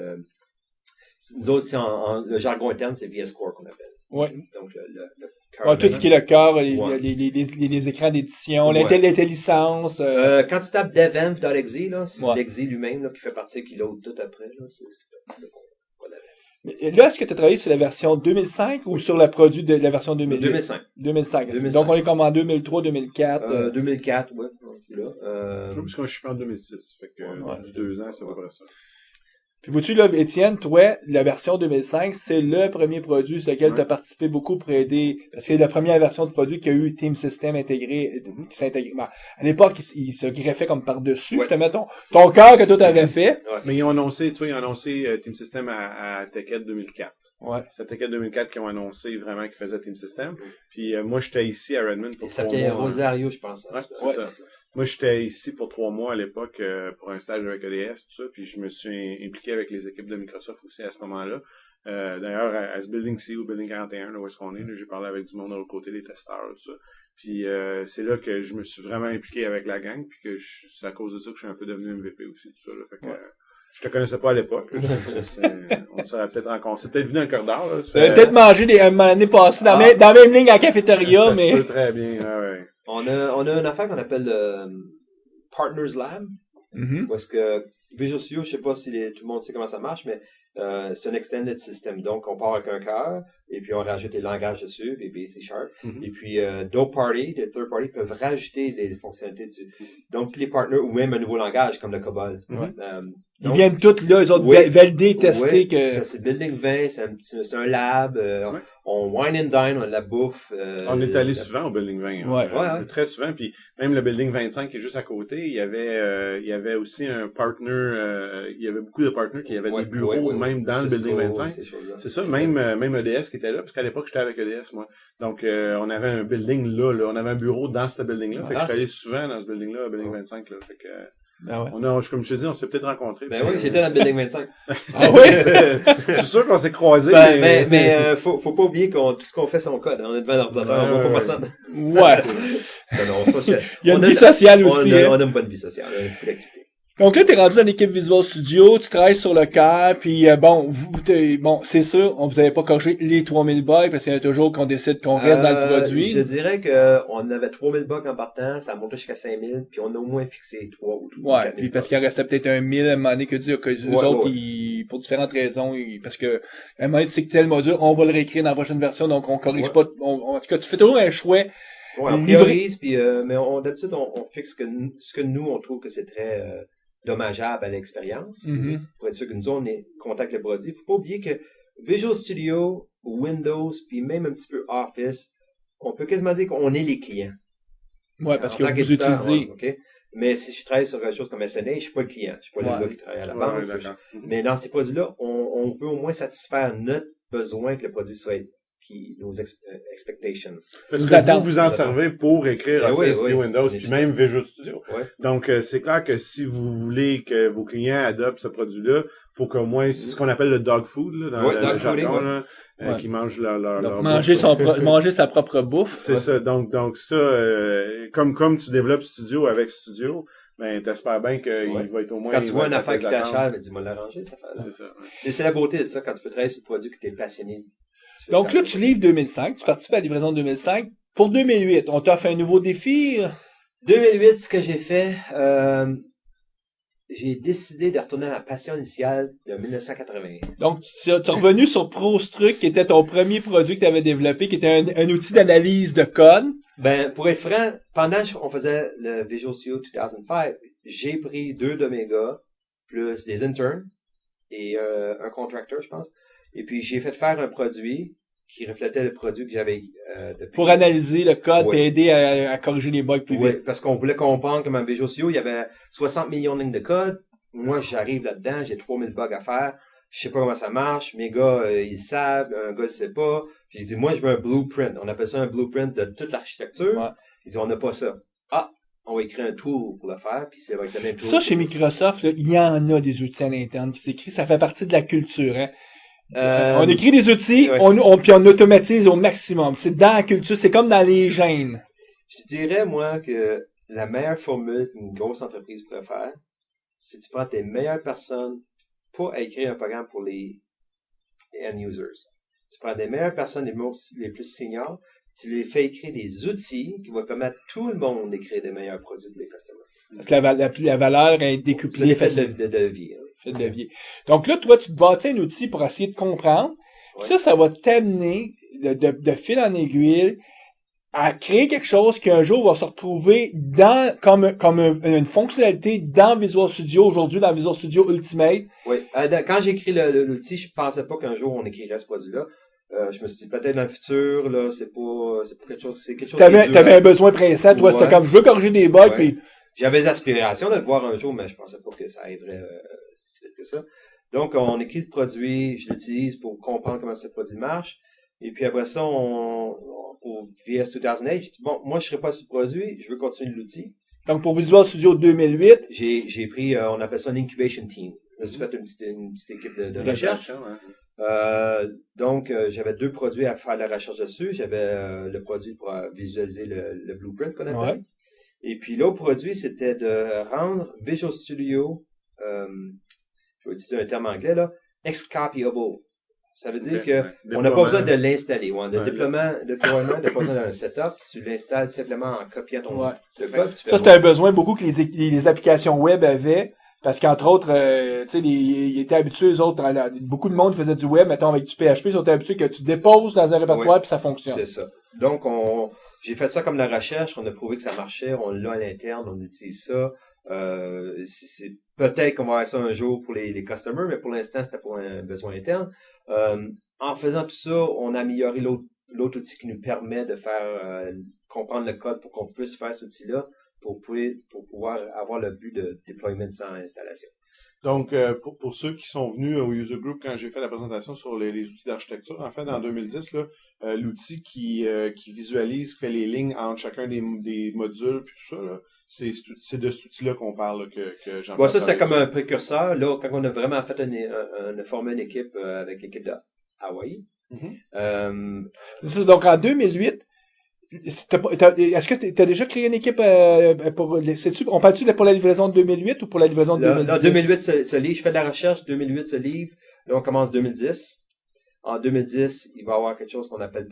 [SPEAKER 5] Nous autres, le jargon interne, c'est VS Core qu'on appelle.
[SPEAKER 3] Ouais.
[SPEAKER 5] Donc, le cœur.
[SPEAKER 3] Tout ce qui est le cœur, les écrans d'édition, l'intelligence.
[SPEAKER 5] Quand tu tapes devenv.exe, là, c'est l'exe lui-même là, qui fait partie, qui load tout après. Là, c'est le core.
[SPEAKER 3] Là, est-ce que tu as travaillé sur la version 2005 ou sur le produit de la version 2005? 2005. Donc, on est comme en 2003, 2004.
[SPEAKER 5] 2004, ouais. Là,
[SPEAKER 4] parce qu'on je suis en 2006. Fait que du 2 ans, c'est à peu près ça.
[SPEAKER 3] Puis, vois-tu, là, Étienne, toi, la version 2005, c'est le premier produit sur lequel tu as participé beaucoup pour aider, parce que c'est la première version de produit qui a eu Team System intégré, qui s'intègre. À l'époque, il se greffait comme par-dessus, justement, ton cœur que toi t'avais fait.
[SPEAKER 4] Ouais. Mais ils ont annoncé, Team System à TechEd 2004.
[SPEAKER 3] Ouais.
[SPEAKER 4] C'est à TechEd 2004 qu'ils ont annoncé vraiment qu'ils faisaient Team System. Puis, moi, j'étais ici à Redmond pour 3 mois.
[SPEAKER 5] Ça s'appelait Rosario, je pense.
[SPEAKER 4] Ouais, ça. Moi, j'étais ici pour 3 mois à l'époque pour un stage avec EDF, tout ça, puis je me suis impliqué avec les équipes de Microsoft aussi à ce moment-là. D'ailleurs, à ce Building C ou Building 41, là, où est-ce qu'on est, là, j'ai parlé avec du monde de l'autre côté, des testeurs, tout ça. Puis c'est là que je me suis vraiment impliqué avec la gang, puis que c'est à cause de ça que je suis un peu devenu MVP aussi, tout ça. Là. Fait que, je te connaissais pas à l'époque. On serait peut-être rencontrés. C'est peut-être venu un corridor.
[SPEAKER 3] Peut-être mangé un moment donné passé dans la même ligne à la cafétéria,
[SPEAKER 4] ça
[SPEAKER 3] mais...
[SPEAKER 4] se peut très bien, ouais.
[SPEAKER 5] On a une affaire qu'on appelle Partners Lab. Parce que Visual Studio, je sais pas si tout le monde sait comment ça marche, mais c'est un extended system. Donc, on part avec un cœur, et puis on rajoute les langages dessus, VB, C#. Et puis, d'autres parties, des third parties, peuvent rajouter des fonctionnalités dessus. Donc, les partners, ou même un nouveau langage, comme le COBOL.
[SPEAKER 3] Ils viennent tous là, eux autres, valider, tester que...
[SPEAKER 5] C'est Building 20, c'est un lab. on wine and dine, on la bouffe.
[SPEAKER 4] On est allé souvent au Building 20.
[SPEAKER 3] Ouais.
[SPEAKER 5] Ouais.
[SPEAKER 4] Très souvent. Puis même le Building 25 qui est juste à côté, il y avait aussi un partner. Il y avait beaucoup de partners qui avaient des bureaux même dans le Building 25. C'est ça, même EDS qui était là, parce qu'à l'époque, j'étais avec EDS, moi. Donc, on avait un building là. On avait un bureau dans ce building-là. Fait que j'étais allé souvent dans ce building-là, au Building 25, là. Fait que,
[SPEAKER 3] Ben ouais.
[SPEAKER 4] comme je te dis, on s'est peut-être rencontrés.
[SPEAKER 5] Ben oui, j'étais dans le Building 25.
[SPEAKER 3] Ah oui?
[SPEAKER 4] Je suis sûr qu'on s'est croisés.
[SPEAKER 5] Mais faut pas oublier tout ce qu'on fait, c'est on code. On est devant l'ordinateur, on voit pas personne.
[SPEAKER 3] Ouais.
[SPEAKER 5] Non, ça,
[SPEAKER 3] Il y a une vie sociale aussi.
[SPEAKER 5] On a une bonne vie sociale, on a beaucoup d'activités.
[SPEAKER 3] Donc là, t'es rendu dans l'équipe Visual Studio, tu travailles sur le cœur, puis bon, c'est sûr, on vous avait pas corrigé les 3000 bugs, parce qu'il y a toujours qu'on décide qu'on reste dans le produit.
[SPEAKER 5] Je dirais que on avait 3000 bugs en partant, ça a monté jusqu'à 5000, puis on a au moins fixé 3 ou 4 000
[SPEAKER 3] puis parce qu'il en restait peut-être 1000 à un moment donné que eux autres, pour différentes raisons, parce que à un moment donné, tu sais que tel module, on va le réécrire dans la prochaine version, donc on corrige pas, en tout cas, tu fais toujours un choix.
[SPEAKER 5] Ouais, on priorise, puis mais d'habitude, on fixe ce que nous, on trouve que c'est très dommageable à l'expérience.
[SPEAKER 3] Mm-hmm.
[SPEAKER 5] Pour être sûr que nous, on est content avec le produit. Faut pas oublier que Visual Studio, Windows, puis même un petit peu Office, on peut quasiment dire qu'on est les clients.
[SPEAKER 3] Ouais, parce que
[SPEAKER 5] en tant
[SPEAKER 3] vous utilisez.
[SPEAKER 5] Okay? Mais si je travaille sur quelque chose comme SNA, je suis pas le client. Je suis pas le gars qui travaille à la banque. Mais dans ces produits-là, on veut au moins satisfaire notre besoin que le produit soit puis nos expectations.
[SPEAKER 4] Parce que vous en servez pour écrire Office et Windows, puis même Visual Studio.
[SPEAKER 5] Ouais.
[SPEAKER 4] Donc, c'est clair que si vous voulez que vos clients adoptent ce produit-là, faut qu'au moins, c'est ce qu'on appelle le dog food, là, dans le jargon, là, qui mangent leur
[SPEAKER 3] manger sa propre bouffe.
[SPEAKER 4] C'est ça. Donc ça, comme tu développes Studio avec Studio, ben, t'espères bien qu'il va être au moins...
[SPEAKER 5] Quand tu vois une affaire qui t'achète, dis-moi l'arranger, cette affaire-là.
[SPEAKER 4] C'est ça. Ouais.
[SPEAKER 5] C'est la beauté de ça, quand tu peux travailler sur le produit que tu es passionné.
[SPEAKER 3] Donc là, tu livres 2005, tu participes à la livraison de 2005. Pour 2008, on t'a fait un nouveau défi?
[SPEAKER 5] 2008, ce que j'ai fait, j'ai décidé de retourner à ma passion initiale de 1980.
[SPEAKER 3] Donc, tu es revenu sur ProStruct, qui était ton premier produit que tu avais développé, qui était un outil d'analyse de code.
[SPEAKER 5] Ben, pour être franc, pendant qu'on faisait le Visual Studio 2005, j'ai pris 2 de mes gars, plus des interns et un contractor, je pense. Et puis, j'ai fait faire un produit qui reflétait le produit que j'avais depuis.
[SPEAKER 3] Pour analyser le code et aider à corriger les bugs plus vite.
[SPEAKER 5] Oui, parce qu'on voulait comprendre que dans Visual Studio, il y avait 60 millions de lignes de code. Moi, j'arrive là-dedans, j'ai 3000 bugs à faire. Je sais pas comment ça marche. Mes gars, ils savent. Un gars, il sait pas. J'ai dit, moi, je veux un blueprint. On appelle ça un blueprint de toute l'architecture. Ouais. Ils disent, on n'a pas ça. Ah, on va écrire un tool pour le faire, puis c'est avec le même tool.
[SPEAKER 3] Ça, chez Microsoft, là, il y en a des outils à l'interne qui s'écrivent. Ça fait partie de la culture, hein. On écrit des outils, puis on automatise au maximum. C'est dans la culture, c'est comme dans les gènes.
[SPEAKER 5] Je dirais, moi, que la meilleure formule qu'une grosse entreprise pourrait faire, c'est tu prends tes meilleures personnes, pas à écrire un programme pour les end-users. Tu prends des meilleures personnes, les plus seniors, tu les fais écrire des outils qui vont permettre à tout le monde d'écrire des meilleurs produits pour les customers.
[SPEAKER 3] Parce que la valeur est décuplée.
[SPEAKER 5] C'est de levier.
[SPEAKER 3] Fait de levier. Donc là, toi, tu te bâtis un outil pour essayer de comprendre. Ouais. Ça va t'amener de fil en aiguille à créer quelque chose qui un jour va se retrouver comme une fonctionnalité dans Visual Studio, aujourd'hui dans Visual Studio Ultimate.
[SPEAKER 5] Oui. Quand j'ai écrit l'outil, je pensais pas qu'un jour on écrirait ce produit-là. Je me suis dit, peut-être dans le futur, là, c'est pas quelque chose, c'est quelque chose.
[SPEAKER 3] T'avais un besoin pressant, toi, c'était comme, je veux corriger des bugs, puis.
[SPEAKER 5] J'avais des aspirations de le voir un jour, mais je pensais pas que ça arriverait si vite que ça. Donc, on écrit le produit, je l'utilise pour comprendre comment ce produit marche. Et puis après ça, pour VS 2008, j'ai dit, bon, moi, je serai pas sur le produit, je veux continuer l'outil.
[SPEAKER 3] Donc, pour Visual Studio 2008.
[SPEAKER 5] J'ai pris, on appelle ça un incubation team. Je me suis fait une petite équipe de recherche. Donc, j'avais 2 produits à faire la recherche dessus. J'avais le produit pour visualiser le blueprint qu'on appelle. Ouais. Et puis l'autre produit, c'était de rendre Visual Studio, je vais utiliser un terme anglais là, excopyable. Ça veut dire que on n'a pas besoin de l'installer. Le déploiement, n'a pas besoin d'un setup. Tu l'installes tout simplement en copiant ton le code.
[SPEAKER 3] Ça, c'était un besoin beaucoup que les applications web avaient. Parce qu'entre autres, tu sais, ils étaient habitués, eux autres, beaucoup de monde faisait du web, mettons, avec du PHP, ils sont habitués que tu déposes dans un répertoire puis ça fonctionne.
[SPEAKER 5] C'est ça. Donc, j'ai fait ça comme la recherche, on a prouvé que ça marchait, on l'a à l'interne, on utilise ça. Peut-être qu'on va avoir ça un jour pour les customers, mais pour l'instant, c'était pour un besoin interne. en faisant tout ça, on a amélioré l'autre outil qui nous permet de faire comprendre le code pour qu'on puisse faire cet outil-là pour pouvoir avoir le but de deployment sans installation.
[SPEAKER 4] Donc, pour ceux qui sont venus au User Group quand j'ai fait la présentation sur les outils d'architecture, en fait, en 2010, là, l'outil qui visualise, qui fait les lignes entre chacun des modules puis tout ça, là, c'est de cet outil-là qu'on parle, là, que j'en
[SPEAKER 5] Bon, ça, c'est comme un précurseur. Là, quand on a vraiment fait on a formé une équipe avec l'équipe de Hawaii.
[SPEAKER 3] Donc, en 2008, est-ce que tu as déjà créé une équipe on parle-tu pour la livraison de 2008 ou pour la livraison de 2010?
[SPEAKER 5] Là, 2008 se livre. Je fais de la recherche. 2008 se livre. Là, on commence 2010. En 2010, il va y avoir quelque chose qu'on appelle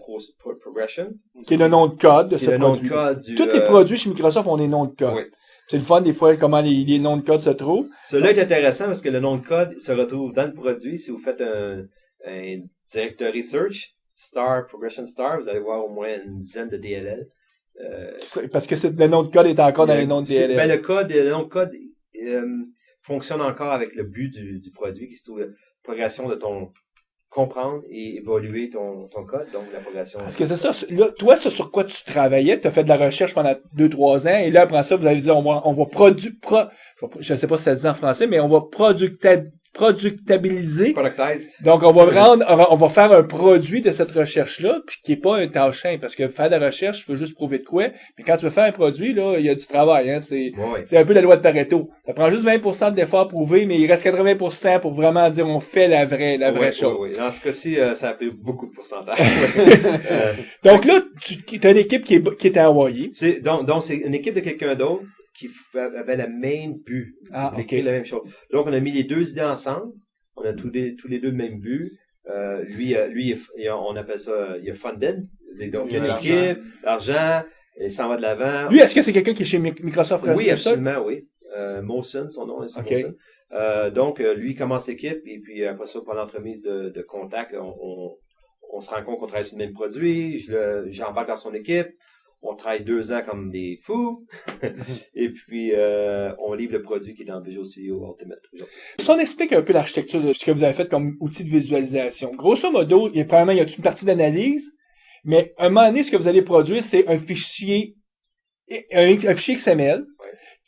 [SPEAKER 5] Progression.
[SPEAKER 3] Qui est le nom de code de ce
[SPEAKER 5] produit.
[SPEAKER 3] Nom de code tous les produits chez Microsoft ont des noms de code. Oui. C'est le fun, des fois, comment les noms de code se trouvent.
[SPEAKER 5] Cela est intéressant parce que le nom de code se retrouve dans le produit. Si vous faites un directory search, Progression Star, vous allez voir au moins une dizaine de DLL.
[SPEAKER 3] Parce que le nom de code est encore dans les noms de DLL.
[SPEAKER 5] Ben, le nom de code fonctionne encore avec le but du produit qui se trouve la progression de ton comprendre et évoluer ton code, donc la progression.
[SPEAKER 3] Parce que c'est ça, là, toi, c'est sur quoi tu travaillais, tu as fait de la recherche pendant 2-3 ans, et là, après ça, vous avez dit, on va je sais pas si ça se dit en français, mais on va productabiliser.
[SPEAKER 5] Productize.
[SPEAKER 3] Donc, on va faire un produit de cette recherche-là, puis qui est pas un tâche simple, parce que faire de la recherche, tu veux juste prouver de quoi, mais quand tu veux faire un produit, là, il y a du travail, hein, c'est un peu la loi de Pareto. Ça prend juste 20% de l'effort prouvé, mais il reste 80% pour vraiment dire on fait la vraie chose.
[SPEAKER 5] Oui. Dans ce cas-ci, ça a pris beaucoup de pourcentage.
[SPEAKER 3] Donc là, tu as une équipe qui est à Hawaii.
[SPEAKER 5] Donc, c'est une équipe de quelqu'un d'autre qui avait le même but.
[SPEAKER 3] Okay.
[SPEAKER 5] La même chose. Donc, on a mis les deux idées ensemble. On a tous les deux le même but. Lui, on appelle ça, il a funded. Donc, il y a une équipe, l'argent, il s'en va de l'avant.
[SPEAKER 3] Lui, est-ce que c'est quelqu'un qui est chez Microsoft?
[SPEAKER 5] Oui, absolument, oui. Mawson, son nom, c'est Mawson. Donc, lui, il commence l'équipe, et puis après ça, par l'entremise de contact, on se rend compte qu'on travaille sur le même produit, j'embarque dans son équipe, on travaille 2 ans comme des fous, et puis on livre le produit qui est dans Visual Studio Ultimate.
[SPEAKER 3] Si on explique un peu l'architecture de ce que vous avez fait comme outil de visualisation, grosso modo, il y a une partie d'analyse, mais à un moment donné, ce que vous allez produire, c'est un fichier XML,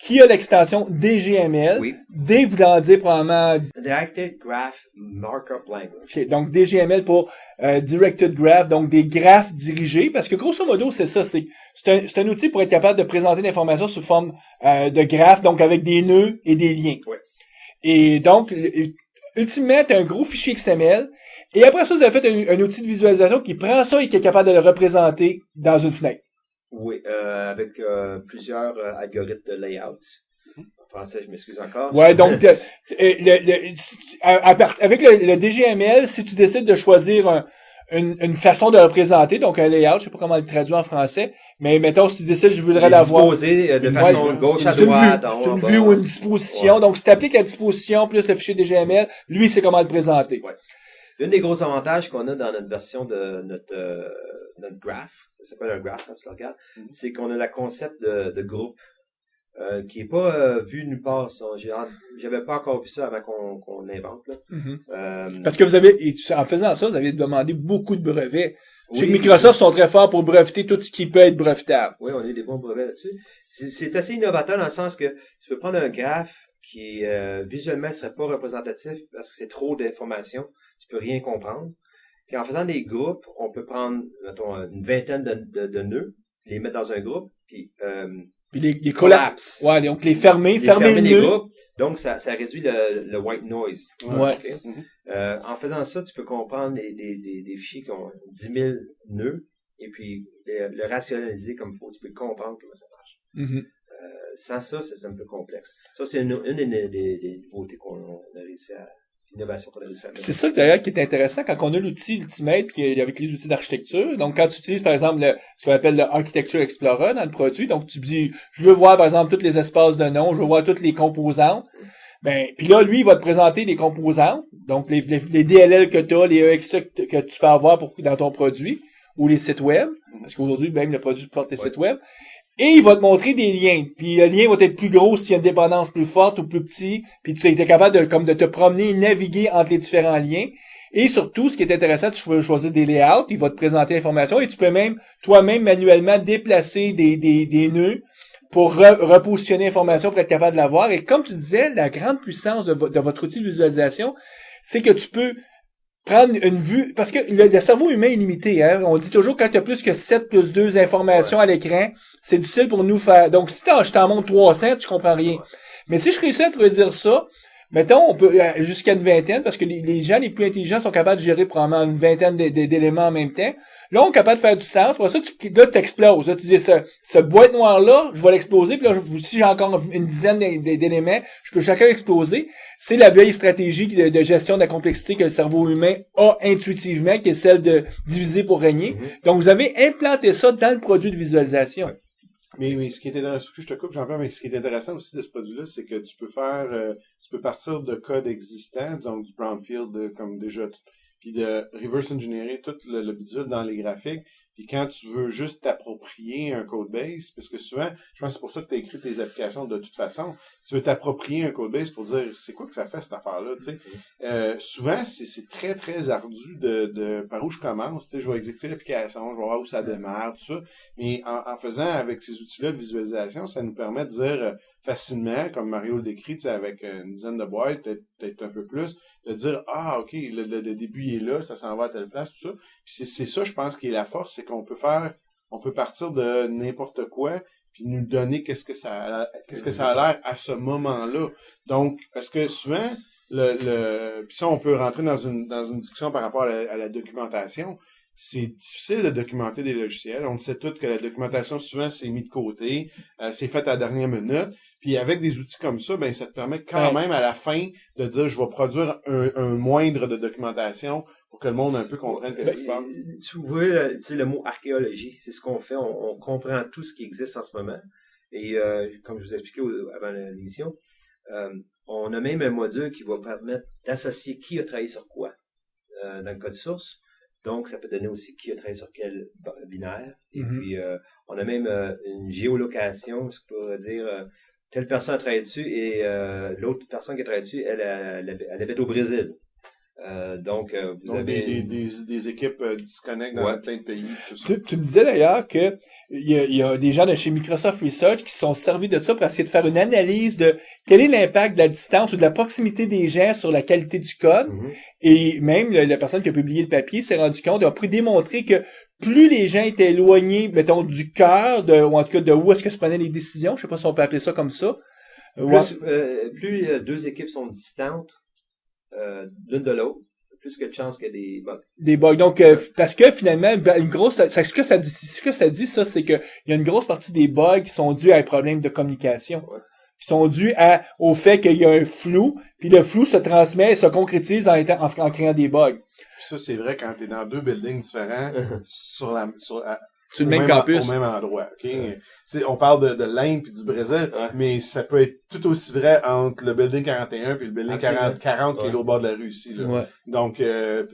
[SPEAKER 3] qui a l'extension DGML.
[SPEAKER 5] Oui.
[SPEAKER 3] D voulant dire probablement
[SPEAKER 5] Directed Graph Markup Language.
[SPEAKER 3] Okay, donc DGML pour Directed Graph, donc des graphes dirigés, parce que grosso modo, c'est ça, c'est un outil pour être capable de présenter l'information sous forme de graphes, donc avec des nœuds et des liens.
[SPEAKER 5] Oui.
[SPEAKER 3] Et donc, ultimement, tu as un gros fichier XML, et après ça, vous avez fait un outil de visualisation qui prend ça et qui est capable de le représenter dans une fenêtre.
[SPEAKER 5] Oui, avec plusieurs algorithmes de layout. En français, je m'excuse encore.
[SPEAKER 3] Ouais, donc avec le DGML, si tu décides de choisir une façon de le représenter, donc un layout, je sais pas comment le traduire en français, mais mettons si tu décides je voudrais l'avoir
[SPEAKER 5] disposé de façon gauche à droite,
[SPEAKER 3] c'est une vue ou une disposition. Ouais. Donc si tu appliques la disposition plus le fichier DGML, lui c'est comment le présenter.
[SPEAKER 5] Ouais. L'un des gros avantages qu'on a dans notre version de notre graph, ça s'appelle un graph quand tu le regardes, c'est qu'on a le concept de groupe qui est pas vu nulle part. J'avais pas encore vu ça avant qu'on l'invente. Là.
[SPEAKER 3] Parce que en faisant ça, vous avez demandé beaucoup de brevets. Je sais que Microsoft sont très forts pour breveter tout ce qui peut être brevetable.
[SPEAKER 5] Oui, on a eu des bons brevets là-dessus. C'est assez innovateur dans le sens que tu peux prendre un graphe qui visuellement ne serait pas représentatif parce que c'est trop d'informations, tu peux rien comprendre. Puis en faisant des groupes, on peut prendre, mettons, une vingtaine de nœuds, les mettre dans un groupe, puis
[SPEAKER 3] les collapses. Ouais, donc les fermer les
[SPEAKER 5] les
[SPEAKER 3] nœuds.
[SPEAKER 5] groupes. Donc ça réduit le white noise.
[SPEAKER 3] Ouais.
[SPEAKER 5] Okay? En faisant ça, tu peux comprendre des fichiers qui ont 10 000 nœuds, et puis le rationaliser comme il faut. Tu peux comprendre comment ça marche. Sans ça, c'est un peu complexe. Ça, c'est une des nouveautés qu'on a réussi à... Innovation qu'on a réussi à mettre.
[SPEAKER 3] C'est ça d'ailleurs qui est intéressant quand on a l'outil Ultimate avec les outils d'architecture. Donc quand tu utilises par exemple ce qu'on appelle le Architecture Explorer dans le produit, donc tu dis je veux voir par exemple tous les espaces de nom, je veux voir toutes les composantes. Ben puis là lui il va te présenter les composantes, donc les DLL que tu as, les EX que tu peux avoir dans ton produit ou les sites web parce qu'aujourd'hui même le produit porte les sites web. Et il va te montrer des liens. Puis le lien va être plus gros s'il y a une dépendance plus forte ou plus petit. Puis tu es capable de te promener et naviguer entre les différents liens. Et surtout, ce qui est intéressant, tu peux choisir des layouts, il va te présenter l'information et tu peux même, toi-même, manuellement déplacer des nœuds pour repositionner l'information pour être capable de la voir. Et comme tu disais, la grande puissance de votre outil de visualisation, c'est que tu peux prendre une vue, parce que le cerveau humain est limité, hein. On dit toujours quand tu as plus que 7 plus 2 informations à l'écran, c'est difficile pour nous faire. Donc, si je t'en montre 300, tu comprends rien. Mais si je réussis à te redire ça, mettons, on peut, jusqu'à une vingtaine, parce que les gens les plus intelligents sont capables de gérer probablement une vingtaine d'éléments en même temps. Là, on est capable de faire du sens. Pour ça, là, tu exploses. Là, tu dis, ce boîte noire-là, je vais l'exploser. Puis là, si j'ai encore une dizaine d'éléments, je peux chacun exploser. C'est la vieille stratégie de gestion de la complexité que le cerveau humain a intuitivement, qui est celle de diviser pour régner. Donc, vous avez implanté ça dans le produit de visualisation.
[SPEAKER 4] Mais ce qui est intéressant, je te coupe, Jean-Pierre, mais ce qui est intéressant aussi de ce produit-là, c'est que tu peux partir de code existant, donc du brownfield, comme déjà, puis de reverse engineer tout le visuel dans les graphiques. Puis quand tu veux juste t'approprier un code base, parce que souvent, je pense que c'est pour ça que tu as écrit tes applications de toute façon, tu veux t'approprier un code base pour dire c'est quoi que ça fait cette affaire-là, tu sais. Souvent, c'est très, très ardu de par où je commence, tu sais, je vais exécuter l'application, je vais voir où ça démarre, tout ça. Mais en faisant avec ces outils-là de visualisation, ça nous permet de dire facilement, comme Mario le décrit, tu sais, avec une dizaine de boîtes, peut-être un peu plus, de dire ah ok le début il est là, ça s'en va à telle place, tout ça. Puis c'est ça, je pense, qui est la force, c'est qu'on peut partir de n'importe quoi puis nous donner qu'est-ce que ça a l'air à ce moment-là. Donc parce que souvent puis ça on peut rentrer dans une discussion par rapport à la documentation. C'est difficile de documenter des logiciels. On sait tous que la documentation, souvent, c'est mis de côté. C'est fait à la dernière minute. Puis avec des outils comme ça, ben ça te permet quand même à la fin de dire je vais produire un moindre de documentation pour que le monde un peu comprenne ce qui se passe.
[SPEAKER 5] Tu vois, tu sais, le mot archéologie, c'est ce qu'on fait. On comprend tout ce qui existe en ce moment. Et comme je vous ai expliqué avant l'émission, on a même un module qui va permettre d'associer qui a travaillé sur quoi dans le code source. Donc, ça peut donner aussi qui a travaillé sur quel binaire. Et puis, on a même une géolocation, ce qui pourrait dire telle personne a travaillé dessus et l'autre personne qui a travaillé dessus, elle habite au Brésil. Donc, vous avez
[SPEAKER 4] des équipes disconnectent dans plein de pays. Tout ça.
[SPEAKER 3] Tu me disais d'ailleurs que il y a des gens de chez Microsoft Research qui sont servis de ça pour essayer de faire une analyse de quel est l'impact de la distance ou de la proximité des gens sur la qualité du code. Et même la personne qui a publié le papier s'est rendu compte, a pu démontrer que plus les gens étaient éloignés, mettons, du cœur, ou en tout cas de où est-ce que se prenaient les décisions, je sais pas si on peut appeler ça comme ça.
[SPEAKER 5] Plus deux équipes sont distantes l'une de l'autre, plus que de chances qu'il y ait des bugs.
[SPEAKER 3] Des bugs. Donc, parce que finalement, ce que ça dit, ça, c'est que il y a une grosse partie des bugs qui sont dus à un problème de communication. Qui sont dus au fait qu'il y a un flou, puis le flou se transmet et se concrétise en créant des bugs.
[SPEAKER 4] Puis ça, c'est vrai quand tu es dans deux buildings différents sur
[SPEAKER 3] le même campus.
[SPEAKER 4] Au même endroit. Okay? On parle de l'Inde puis du Brésil, mais ça peut être tout aussi vrai entre le building 41 puis le building 40 qui est au bord de la rue ici. Là. Donc,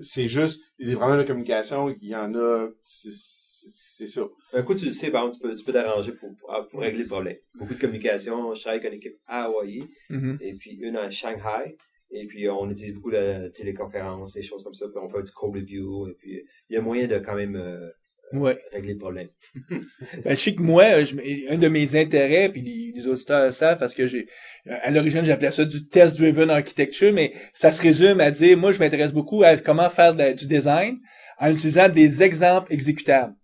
[SPEAKER 4] c'est juste des problèmes de communication, il y en a, c'est ça.
[SPEAKER 5] Un coup, tu le sais, par exemple, tu peux t'arranger pour régler le problème. Beaucoup de communication, je travaille avec une équipe à Hawaii, et puis une à Shanghai. Et puis, on utilise beaucoup la téléconférence, des choses comme ça. Puis, on fait du code review. Et puis, il y a moyen de quand même régler le problème.
[SPEAKER 3] Je sais que moi, un de mes intérêts, puis les auditeurs savent, parce que à l'origine, j'appelais ça du test-driven architecture, mais ça se résume à dire, moi, je m'intéresse beaucoup à comment faire du design en utilisant des exemples exécutables.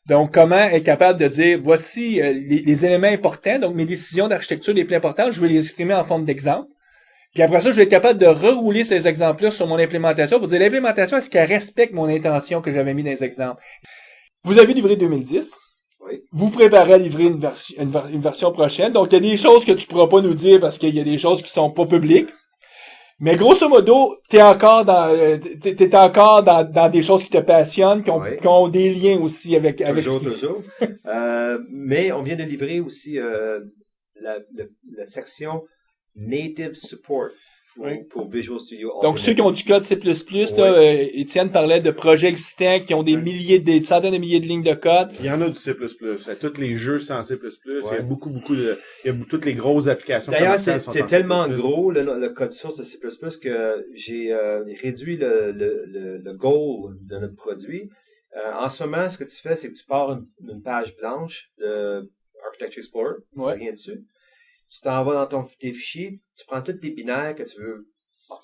[SPEAKER 3] Donc, comment être capable de dire, voici les éléments importants, donc mes décisions d'architecture les plus importantes, je vais les exprimer en forme d'exemple. Puis après ça, je vais être capable de rerouler ces exemples-là sur mon implémentation pour dire, l'implémentation, est-ce qu'elle respecte mon intention que j'avais mis dans les exemples? Vous avez livré 2010.
[SPEAKER 5] Oui.
[SPEAKER 3] Vous préparez à livrer une version prochaine. Donc, il y a des choses que tu pourras pas nous dire parce qu'il y a des choses qui sont pas publiques. Mais grosso modo, t'es encore dans des choses qui te passionnent, qui ont des liens aussi avec
[SPEAKER 5] toujours. Mais on vient de livrer aussi la section Native Support pour Visual Studio
[SPEAKER 3] Donc,
[SPEAKER 5] Ultimate.
[SPEAKER 3] ceux qui ont du code C++, là, Étienne parlait de projets existants qui ont des des centaines de milliers de lignes de code.
[SPEAKER 4] Il y en a du C++. Tous les jeux sont en C++. Il y a beaucoup il y a toutes les grosses applications.
[SPEAKER 5] D'ailleurs,
[SPEAKER 4] commerciales sont
[SPEAKER 5] c'est
[SPEAKER 4] en
[SPEAKER 5] tellement
[SPEAKER 4] C++.
[SPEAKER 5] gros, le code source de C++, que j'ai réduit le goal de notre produit. En ce moment, ce que tu fais, c'est que tu pars une page blanche de Architecture Explorer,
[SPEAKER 3] Ouais.
[SPEAKER 5] rien dessus. Tu t'en vas dans tes fichiers, tu prends tous les binaires que tu veux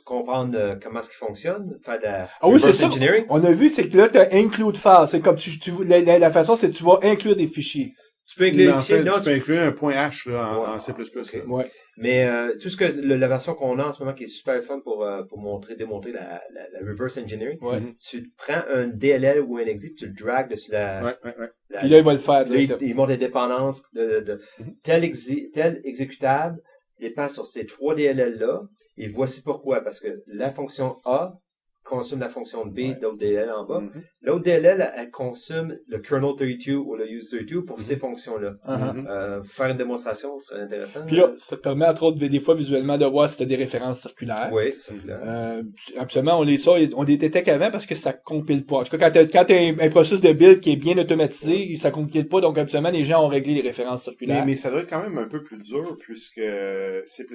[SPEAKER 5] comprendre comment est-ce qu'ils fonctionnent, faire de la
[SPEAKER 3] Ah oui, c'est
[SPEAKER 5] reverse
[SPEAKER 3] ça.
[SPEAKER 5] engineering.
[SPEAKER 3] On a vu, c'est que là, tu as include file. C'est comme la façon, c'est que tu vas inclure des fichiers.
[SPEAKER 5] Tu peux
[SPEAKER 4] Mais
[SPEAKER 5] inclure les
[SPEAKER 4] en
[SPEAKER 5] fichiers,
[SPEAKER 4] fait,
[SPEAKER 5] non,
[SPEAKER 4] tu peux inclure un point H là, en C++.
[SPEAKER 5] Ok.
[SPEAKER 4] là.
[SPEAKER 3] Ouais.
[SPEAKER 5] mais tout ce que la version qu'on a en ce moment qui est super fun pour démontrer la reverse engineering,
[SPEAKER 3] Ouais.
[SPEAKER 5] tu prends un DLL ou un exit, tu le drags dessus la
[SPEAKER 3] Puis là, il va le faire
[SPEAKER 5] là,
[SPEAKER 3] directement.
[SPEAKER 5] il montre les dépendances de tel exécutable dépend sur ces 3 DLL-là. Et voici pourquoi. Parce que la fonction A consomme la fonction B de l'autre DLL en bas. L'autre DLL, elle consomme le kernel 32 ou le use 32 pour ces fonctions-là. Faire une démonstration serait intéressant.
[SPEAKER 3] Puis là, ça te permet, entre autres, des fois, visuellement, de voir si tu as des références circulaires.
[SPEAKER 5] Oui, c'est clair.
[SPEAKER 3] Absolument, on les détecte avant parce que ça compile pas. En tout cas, quand tu as un processus de build qui est bien automatisé, ça compile pas, donc absolument, les gens ont réglé les références circulaires.
[SPEAKER 4] Mais ça doit être quand même un peu plus dur puisque C++,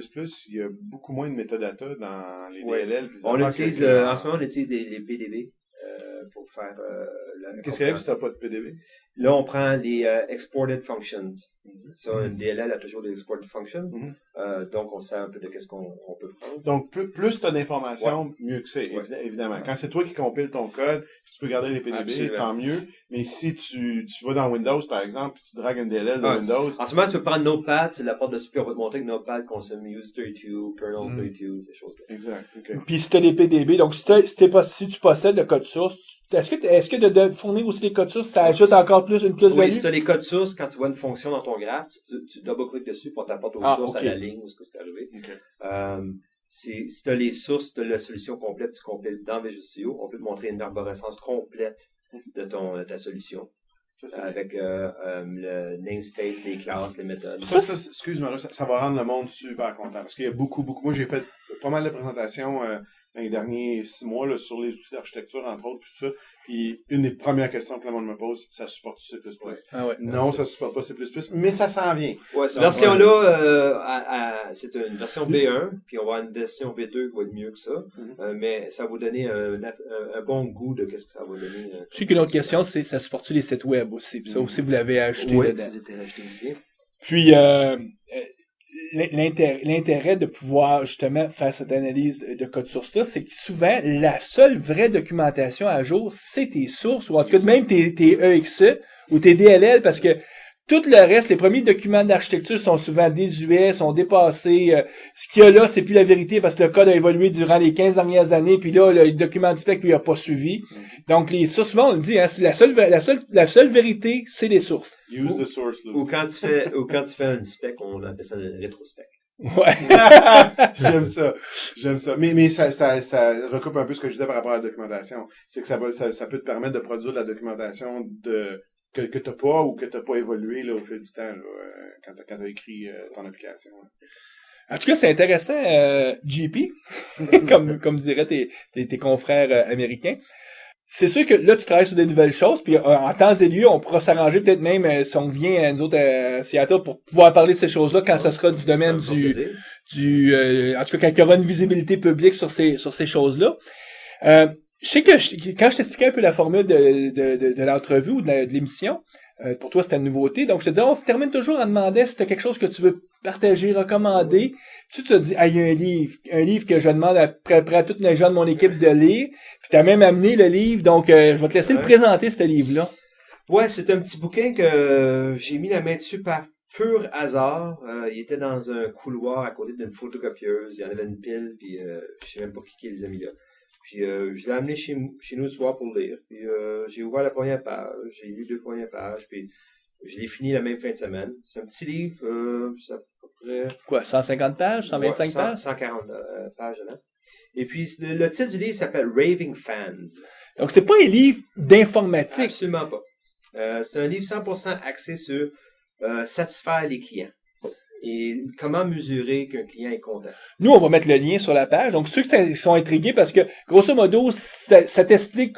[SPEAKER 4] il y a beaucoup moins de métadata dans les DLL.
[SPEAKER 5] On utilise, en ce moment, on utilise les PDB pour faire la
[SPEAKER 4] Qu'est-ce qu'il y a si t'as pas de PDB?
[SPEAKER 5] Là, on prend les exported functions. Ça, une DLL a toujours des exported functions. Donc, on sait un peu de qu'est-ce qu'on peut prendre.
[SPEAKER 4] Donc, plus t'as d'informations, mieux que c'est, évidemment. Quand c'est toi qui compiles ton code, tu peux garder les PDB,
[SPEAKER 5] Absolument.
[SPEAKER 4] tant mieux. Mais si tu vas dans Windows, par exemple, puis tu dragues une DLL de Windows,
[SPEAKER 5] En ce moment, tu peux prendre Notepad, tu l'apportes dessus, puis on va te montrer que Notepad consomme use 32, kernel 32, ces choses-là.
[SPEAKER 4] exact, ok.
[SPEAKER 3] Puis si tu as les PDB, donc si tu possèdes le code source, est-ce que de fournir aussi les codes sources, ça ajoute encore plus une plus-value?
[SPEAKER 5] Oui, si tu as les codes sources, quand tu vois une fonction dans ton graphe, tu double-cliques dessus pour t'apporter aux sources à la ligne où ce que c'est arrivé. Si tu as les sources de la solution complète, tu compiles dans Visual Studio, on peut te montrer une arborescence complète de ta solution. Avec le namespace, les classes, les méthodes.
[SPEAKER 4] Ça, excuse-moi, ça va rendre le monde super content. Parce qu'il y a beaucoup. Moi, j'ai fait pas mal de présentations dans les derniers 6 mois là, sur les outils d'architecture, entre autres, puis tout ça. Puis une des premières questions que le monde me pose, ça supporte C++.
[SPEAKER 3] Ah ouais.
[SPEAKER 4] Non, ça supporte pas C++, mais ça s'en vient.
[SPEAKER 5] Ouais, cette version-là, c'est une version B1, puis on va avoir une version B2 qui va être mieux que ça. Mais ça va vous donner un bon goût de qu'est-ce que ça va donner.
[SPEAKER 3] Je sais qu'une autre question, c'est ça supporte les sites web aussi. Puis ça aussi, vous l'avez ajouté
[SPEAKER 5] Oui,
[SPEAKER 3] dedans.
[SPEAKER 5] ça c'était ajouté aussi.
[SPEAKER 3] Puis l'intérêt de pouvoir justement faire cette analyse de code source-là, c'est que souvent, la seule vraie documentation à jour, c'est tes sources, ou en tout cas même tes EXE ou tes DLL, parce que tout le reste, les premiers documents d'architecture sont souvent désuets, sont dépassés. Ce qu'il y a là, c'est plus la vérité parce que le code a évolué durant les 15 dernières années, puis là, le document de spec lui a pas suivi. Donc, les sources, souvent, on le dit, hein, c'est la seule vérité, c'est les sources.
[SPEAKER 4] Use the source. Là.
[SPEAKER 5] Ou quand tu fais un spec, on appelle ça le rétrospect.
[SPEAKER 3] Ouais.
[SPEAKER 4] J'aime ça. Mais ça recoupe un peu ce que je disais par rapport à la documentation. C'est que ça peut te permettre de produire de la documentation que t'as pas ou que t'as pas évolué là, au fil du temps là, quand t'as écrit ton application.
[SPEAKER 3] En tout cas, c'est intéressant, GP, comme diraient tes confrères américains. C'est sûr que là, tu travailles sur des nouvelles choses, puis en temps et lieu, on pourra s'arranger peut-être même si on vient, nous autres, à Seattle, pour pouvoir parler de ces choses-là quand ça sera du domaine en tout cas, quand il y aura une visibilité publique sur ces choses-là. Je sais que quand je t'expliquais un peu la formule de l'entrevue ou de l'émission, pour toi, c'était une nouveauté. Donc, je te disais, on termine toujours en demandant si tu as quelque chose que tu veux partager, recommander. Puis tu te dis, il y a un livre que je demande à près à tous les gens de mon équipe de lire. Puis tu as même amené le livre, donc je vais te laisser le présenter, ce livre-là.
[SPEAKER 5] Ouais, c'est un petit bouquin que j'ai mis la main dessus par pur hasard. Il était dans un couloir à côté d'une photocopieuse. Il y en avait une pile, puis je sais même pas qui les a mis là. Puis je l'ai amené chez nous ce soir pour le lire. Puis j'ai ouvert la première page, j'ai lu 2 premières pages, puis je l'ai fini la même fin de semaine. C'est un petit livre, c'est à peu près...
[SPEAKER 3] Quoi, 150 pages, 125 pages?
[SPEAKER 5] 140 pages là. Et puis le titre du livre s'appelle Raving Fans.
[SPEAKER 3] Donc c'est pas un livre d'informatique.
[SPEAKER 5] Absolument pas. C'est un livre 100% axé sur satisfaire les clients. Et comment mesurer qu'un client est content?
[SPEAKER 3] Nous, on va mettre le lien sur la page. Donc, ceux qui sont intrigués, parce que, grosso modo, ça t'explique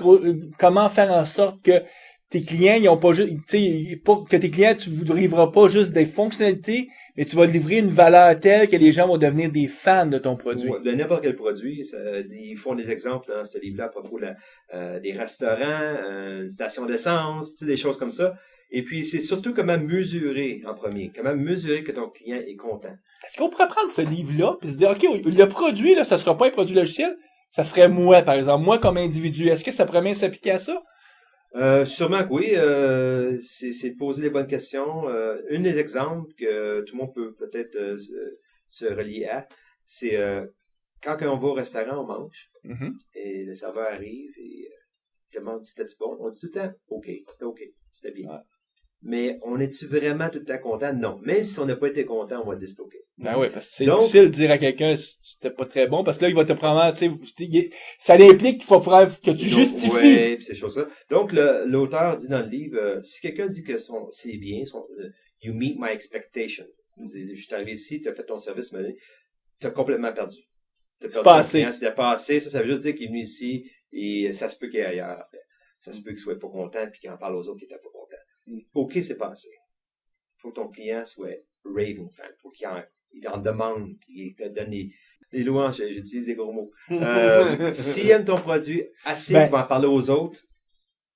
[SPEAKER 3] comment faire en sorte que tes clients, ils ont pas juste, tu sais, que tes clients, tu ne livreras pas juste des fonctionnalités, mais tu vas livrer une valeur telle que les gens vont devenir des fans de ton produit.
[SPEAKER 5] Ouais, de n'importe quel produit. Ils font des exemples dans ce livre-là à propos des restaurants, une station d'essence, tu sais, des choses comme ça. Et puis, c'est surtout comment mesurer en premier. Comment mesurer que ton client est content.
[SPEAKER 3] Est-ce qu'on pourrait prendre ce livre-là et se dire, OK, le produit, là, ça sera pas un produit logiciel, ça serait moi, par exemple, moi comme individu. Est-ce que ça pourrait bien s'appliquer à ça?
[SPEAKER 5] Sûrement que oui. C'est de poser les bonnes questions. Un des exemples que tout le monde peut peut-être se relier à, c'est quand on va au restaurant, on mange, et le serveur arrive et demande si c'était bon. On dit tout le temps, OK, c'était OK, c'était bien. Ouais. Mais on est-tu vraiment tout le temps content? Non. Même si on n'a pas été content, on va dire c'est OK.
[SPEAKER 3] Ben oui, parce que c'est difficile de dire à quelqu'un c'était pas très bon, parce que là, il va te prendre, tu sais, ça implique qu'il faut que tu justifies.
[SPEAKER 5] Oui, pis ces choses-là. Donc, l'auteur dit dans le livre, si quelqu'un dit que c'est bien, you meet my expectation. Je suis arrivé ici, tu as fait ton service, mais tu as complètement perdu. Tu as perdu
[SPEAKER 3] pas assez.
[SPEAKER 5] C'était pas assez. Ça veut juste dire qu'il est venu ici et ça se peut qu'il est ailleurs. Ça se peut qu'il soit pas content puis qu'il en parle aux autres qui étaient pas contents. OK, c'est pas assez. Faut que ton client soit raving fan. Faut qu'il en demande puis qu'il te donne les louanges. J'utilise des gros mots. S'il aime ton produit assez, il va en parler aux autres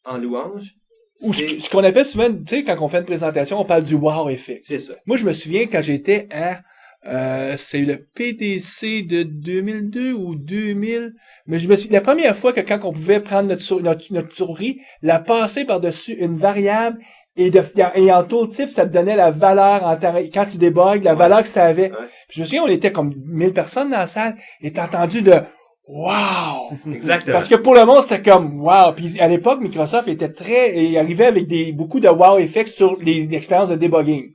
[SPEAKER 5] en louange.
[SPEAKER 3] Ou ce qu'on appelle souvent, tu sais, quand on fait une présentation, on parle du wow effect.
[SPEAKER 5] C'est ça.
[SPEAKER 3] Moi, je me souviens quand j'étais à c'est le PDC de 2002 ou 2000. Mais je me suis la première fois que quand on pouvait prendre notre souris, la passer par-dessus une variable et en tooltip, ça te donnait la valeur quand tu débugs, la valeur que ça avait. Ouais. Puis je me souviens, on était comme 1000 personnes dans la salle et t'as entendu de wow!
[SPEAKER 5] Exactement.
[SPEAKER 3] Parce que pour le monde, c'était comme wow. Puis à l'époque, Microsoft il arrivait avec beaucoup de wow effects sur l'expérience de debugging.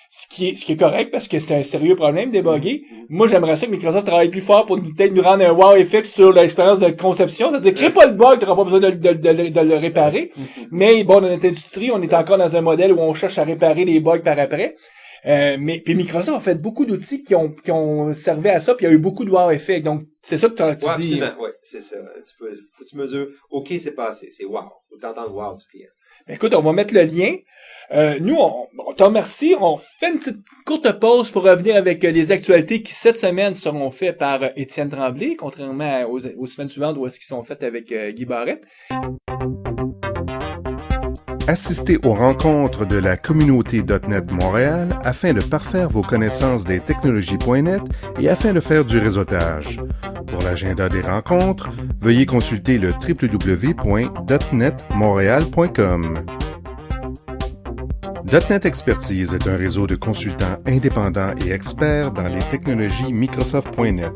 [SPEAKER 3] Ce qui est correct parce que c'est un sérieux problème débugger. Moi, j'aimerais ça que Microsoft travaille plus fort pour peut-être nous rendre un wow effect sur l'expérience de conception. C'est-à-dire, crée pas le bug, t'auras pas besoin de le réparer. Mais bon, dans notre industrie, on est encore dans un modèle où on cherche à réparer les bugs par après. Mais puis Microsoft a fait beaucoup d'outils qui ont servi à ça, puis il y a eu beaucoup de wow effect. Donc, c'est ça que tu dis.
[SPEAKER 5] Oui, c'est ça. Faut que tu mesures. OK, c'est pas assez. C'est wow. Faut t'entendre wow du client.
[SPEAKER 3] Écoute, on va mettre le lien. Nous, on te remercie. On fait une petite courte pause pour revenir avec les actualités qui, cette semaine, seront faites par Étienne Tremblay, contrairement aux semaines suivantes où est-ce qu'ils sont faites avec Guy Barrette.
[SPEAKER 2] Assistez aux rencontres de la communauté .NET Montréal afin de parfaire vos connaissances des technologies.net et afin de faire du réseautage. Pour l'agenda des rencontres, veuillez consulter le www.netmontréal.com. .NET Expertise est un réseau de consultants indépendants et experts dans les technologies Microsoft.net.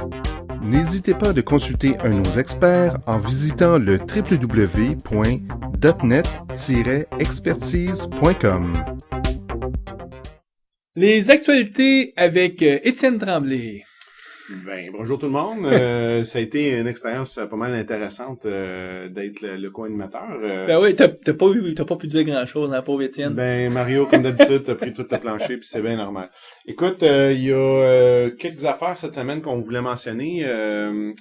[SPEAKER 2] N'hésitez pas de consulter un de nos experts en visitant le www.net-expertise.com.
[SPEAKER 3] Les actualités avec Étienne Tremblay.
[SPEAKER 4] Ben, bonjour tout le monde. Ça a été une expérience pas mal intéressante d'être le co-animateur.
[SPEAKER 3] Ben oui, t'as pas pu dire grand-chose, hein, pauvre Étienne.
[SPEAKER 4] Ben, Mario, comme d'habitude, t'as pris tout le plancher, puis c'est bien normal. Écoute, il y a quelques affaires cette semaine qu'on voulait mentionner.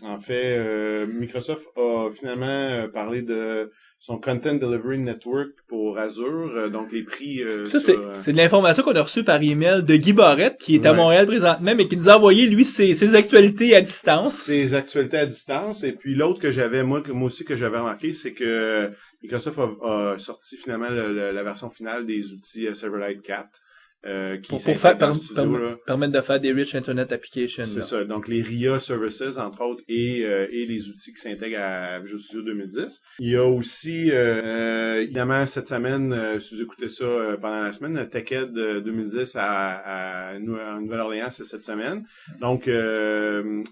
[SPEAKER 4] En fait, Microsoft a finalement parlé de son Content Delivery Network pour Azure, donc les prix...
[SPEAKER 3] ça, c'est de l'information qu'on a reçue par email de Guy Barrette, qui est à Montréal présentement, mais qui nous a envoyé, lui, ses actualités à distance.
[SPEAKER 4] Ses actualités à distance, et puis l'autre que j'avais, moi aussi, que j'avais remarqué, c'est que Microsoft a sorti finalement la version finale des outils Silverlight 4. Qui
[SPEAKER 3] permettre de faire des rich internet applications.
[SPEAKER 4] C'est ça. Donc, les RIA services, entre autres, et les outils qui s'intègrent à Visual Studio 2010. Il y a aussi, évidemment, cette semaine, si vous écoutez ça pendant la semaine, TechEd 2010 à Nouvelle-Orléans, c'est cette semaine. Donc, ce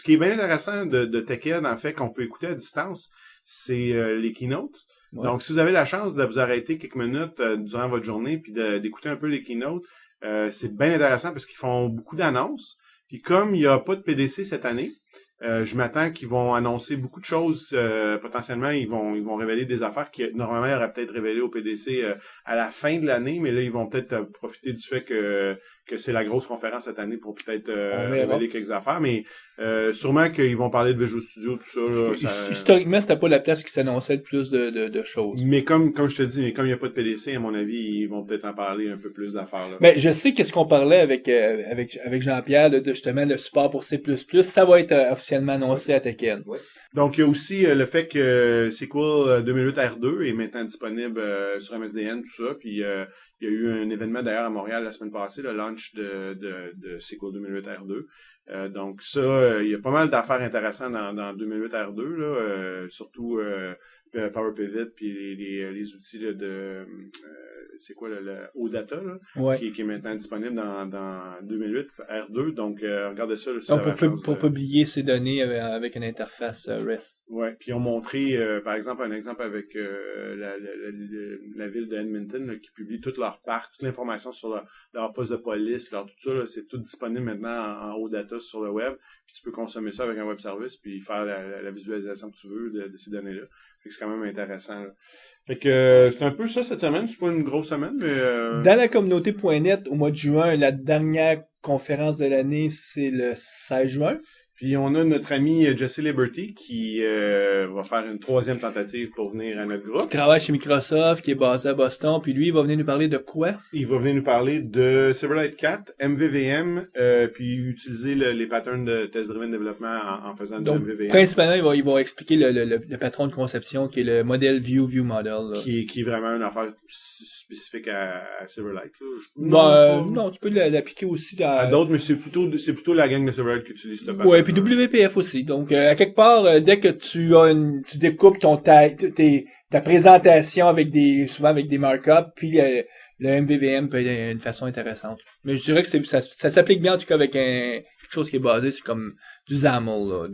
[SPEAKER 4] qui est bien intéressant de TechEd, en fait, qu'on peut écouter à distance, c'est les keynotes. Ouais. Donc, si vous avez la chance de vous arrêter quelques minutes durant votre journée puis d'écouter un peu les keynotes, c'est bien intéressant parce qu'ils font beaucoup d'annonces. Puis comme il n'y a pas de PDC cette année, je m'attends qu'ils vont annoncer beaucoup de choses. Potentiellement, ils vont révéler des affaires qui normalement auraient peut-être révélées au PDC à la fin de l'année, mais là, ils vont peut-être profiter du fait que que c'est la grosse conférence cette année pour peut-être
[SPEAKER 3] On verra.
[SPEAKER 4] révéler quelques affaires, mais sûrement qu'ils vont parler de Visual Studio, tout ça. Là,
[SPEAKER 3] Historiquement, c'était pas la place qui s'annonçait le plus de choses.
[SPEAKER 4] Mais comme je te dis, mais comme il n'y a pas de PDC, à mon avis, ils vont peut-être en parler un peu plus d'affaires. Là.
[SPEAKER 3] Ben, je sais qu'est-ce qu'on parlait avec Jean-Pierre, là, de justement le support pour C++. Ça va être officiellement annoncé à Tekken.
[SPEAKER 4] Donc, il y a aussi le fait que SQL 2008 R2 est maintenant disponible sur MSDN, tout ça. Puis, il y a eu un événement d'ailleurs à Montréal la semaine passée, le launch de SQL 2008 R2. Donc, ça, il y a pas mal d'affaires intéressantes dans 2008 R2, là, surtout Power Pivot puis les outils là, c'est quoi le OData là,
[SPEAKER 3] Ouais.
[SPEAKER 4] qui est maintenant disponible dans 2008 R2. Donc, regardez ça. Là, si
[SPEAKER 3] Donc,
[SPEAKER 4] vous avez la chance
[SPEAKER 3] pour publier ces données avec une interface REST.
[SPEAKER 4] Ouais, puis ils ont montré, par exemple, un exemple avec la ville de Edmonton là, qui publie toute leur parc, toute l'information sur leur poste de police, leur tout ça, là, c'est tout disponible maintenant en haut data sur le web. Puis tu peux consommer ça avec un web service puis faire la visualisation que tu veux de ces données-là. Fait que c'est quand même intéressant. Là. Fait que c'est un peu ça cette semaine. C'est pas une grosse semaine, mais
[SPEAKER 3] Dans la communauté.net, au mois de juin, la dernière conférence de l'année, c'est le 16 juin.
[SPEAKER 4] puis on a notre ami Jesse Liberty qui va faire une 3e tentative pour venir à notre
[SPEAKER 3] Qui
[SPEAKER 4] groupe.
[SPEAKER 3] travaille chez Microsoft, qui est basé à Boston. Puis lui, il va venir nous parler de quoi?
[SPEAKER 4] Il va venir nous parler de Silverlight 4, MVVM, puis utiliser les patterns de test-driven development en faisant du
[SPEAKER 3] Donc,
[SPEAKER 4] MVVM.
[SPEAKER 3] principalement, il va expliquer le patron de conception, qui est le modèle View Model. Là.
[SPEAKER 4] Qui est vraiment une affaire spécifique à Silverlight. Là.
[SPEAKER 3] Non, tu peux l'appliquer aussi
[SPEAKER 4] À
[SPEAKER 3] dans...
[SPEAKER 4] d'autres, mais c'est plutôt la gang de Silverlight qui utilise ce pattern.
[SPEAKER 3] Ouais, puis WPF aussi. Donc, à quelque part, dès que tu découpes ta présentation souvent avec des markups, puis le MVVM peut être une façon intéressante. Mais je dirais que ça s'applique bien, en tout cas, avec quelque chose qui est basé sur comme du XAML, là,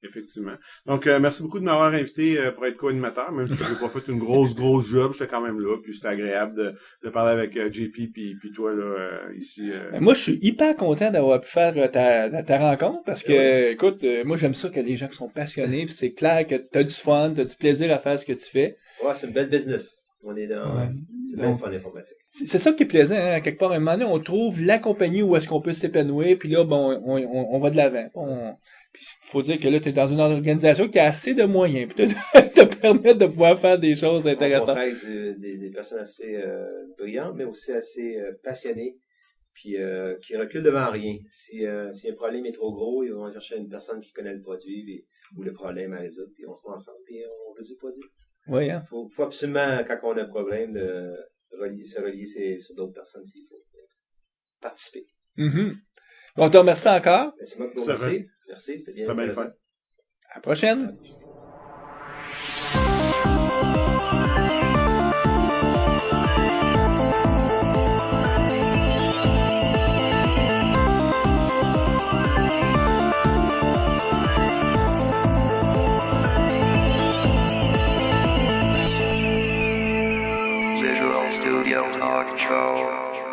[SPEAKER 4] Effectivement. Donc, merci beaucoup de m'avoir invité pour être co-animateur, même si je n'ai pas fait une grosse job, j'étais quand même là, puis c'était agréable de parler avec JP puis toi là ici.
[SPEAKER 3] Moi, je suis hyper content d'avoir pu faire ta rencontre, parce que, écoute, moi, j'aime ça que les gens qui sont passionnés, puis c'est clair que t'as du fun, t'as du plaisir à faire ce que tu fais.
[SPEAKER 5] Ouais, c'est une belle business. On est dans...
[SPEAKER 3] Ouais.
[SPEAKER 5] C'est bien
[SPEAKER 3] Donc,
[SPEAKER 5] fun l'informatique.
[SPEAKER 3] C'est ça qui est plaisant, hein, à quelque part. À un moment donné, on trouve la compagnie où est-ce qu'on peut s'épanouir, puis là, bon, on va de l'avant. Puis il faut dire que là, tu es dans une organisation qui a assez de moyens, puis te permettre de pouvoir faire des choses
[SPEAKER 5] On
[SPEAKER 3] intéressantes.
[SPEAKER 5] travaille avec des personnes assez brillantes, mais aussi assez passionnées, puis qui reculent devant rien. Si un problème est trop gros, ils vont chercher une personne qui connaît le produit ou le problème à résoudre, puis on se met ensemble, puis on résout le produit.
[SPEAKER 3] Oui, hein.
[SPEAKER 5] Faut absolument, quand on a un problème, se relier sur d'autres personnes s'il faut. Participer.
[SPEAKER 3] Mm-hmm. Bon, on te remercie encore.
[SPEAKER 5] Ben, c'est moi qui vous
[SPEAKER 4] Ça
[SPEAKER 5] remercie. Merci, c'était bien.
[SPEAKER 4] C'était bien le
[SPEAKER 5] intéressant.
[SPEAKER 4] fun.
[SPEAKER 3] À la prochaine.
[SPEAKER 1] Visual Studio Talk Show.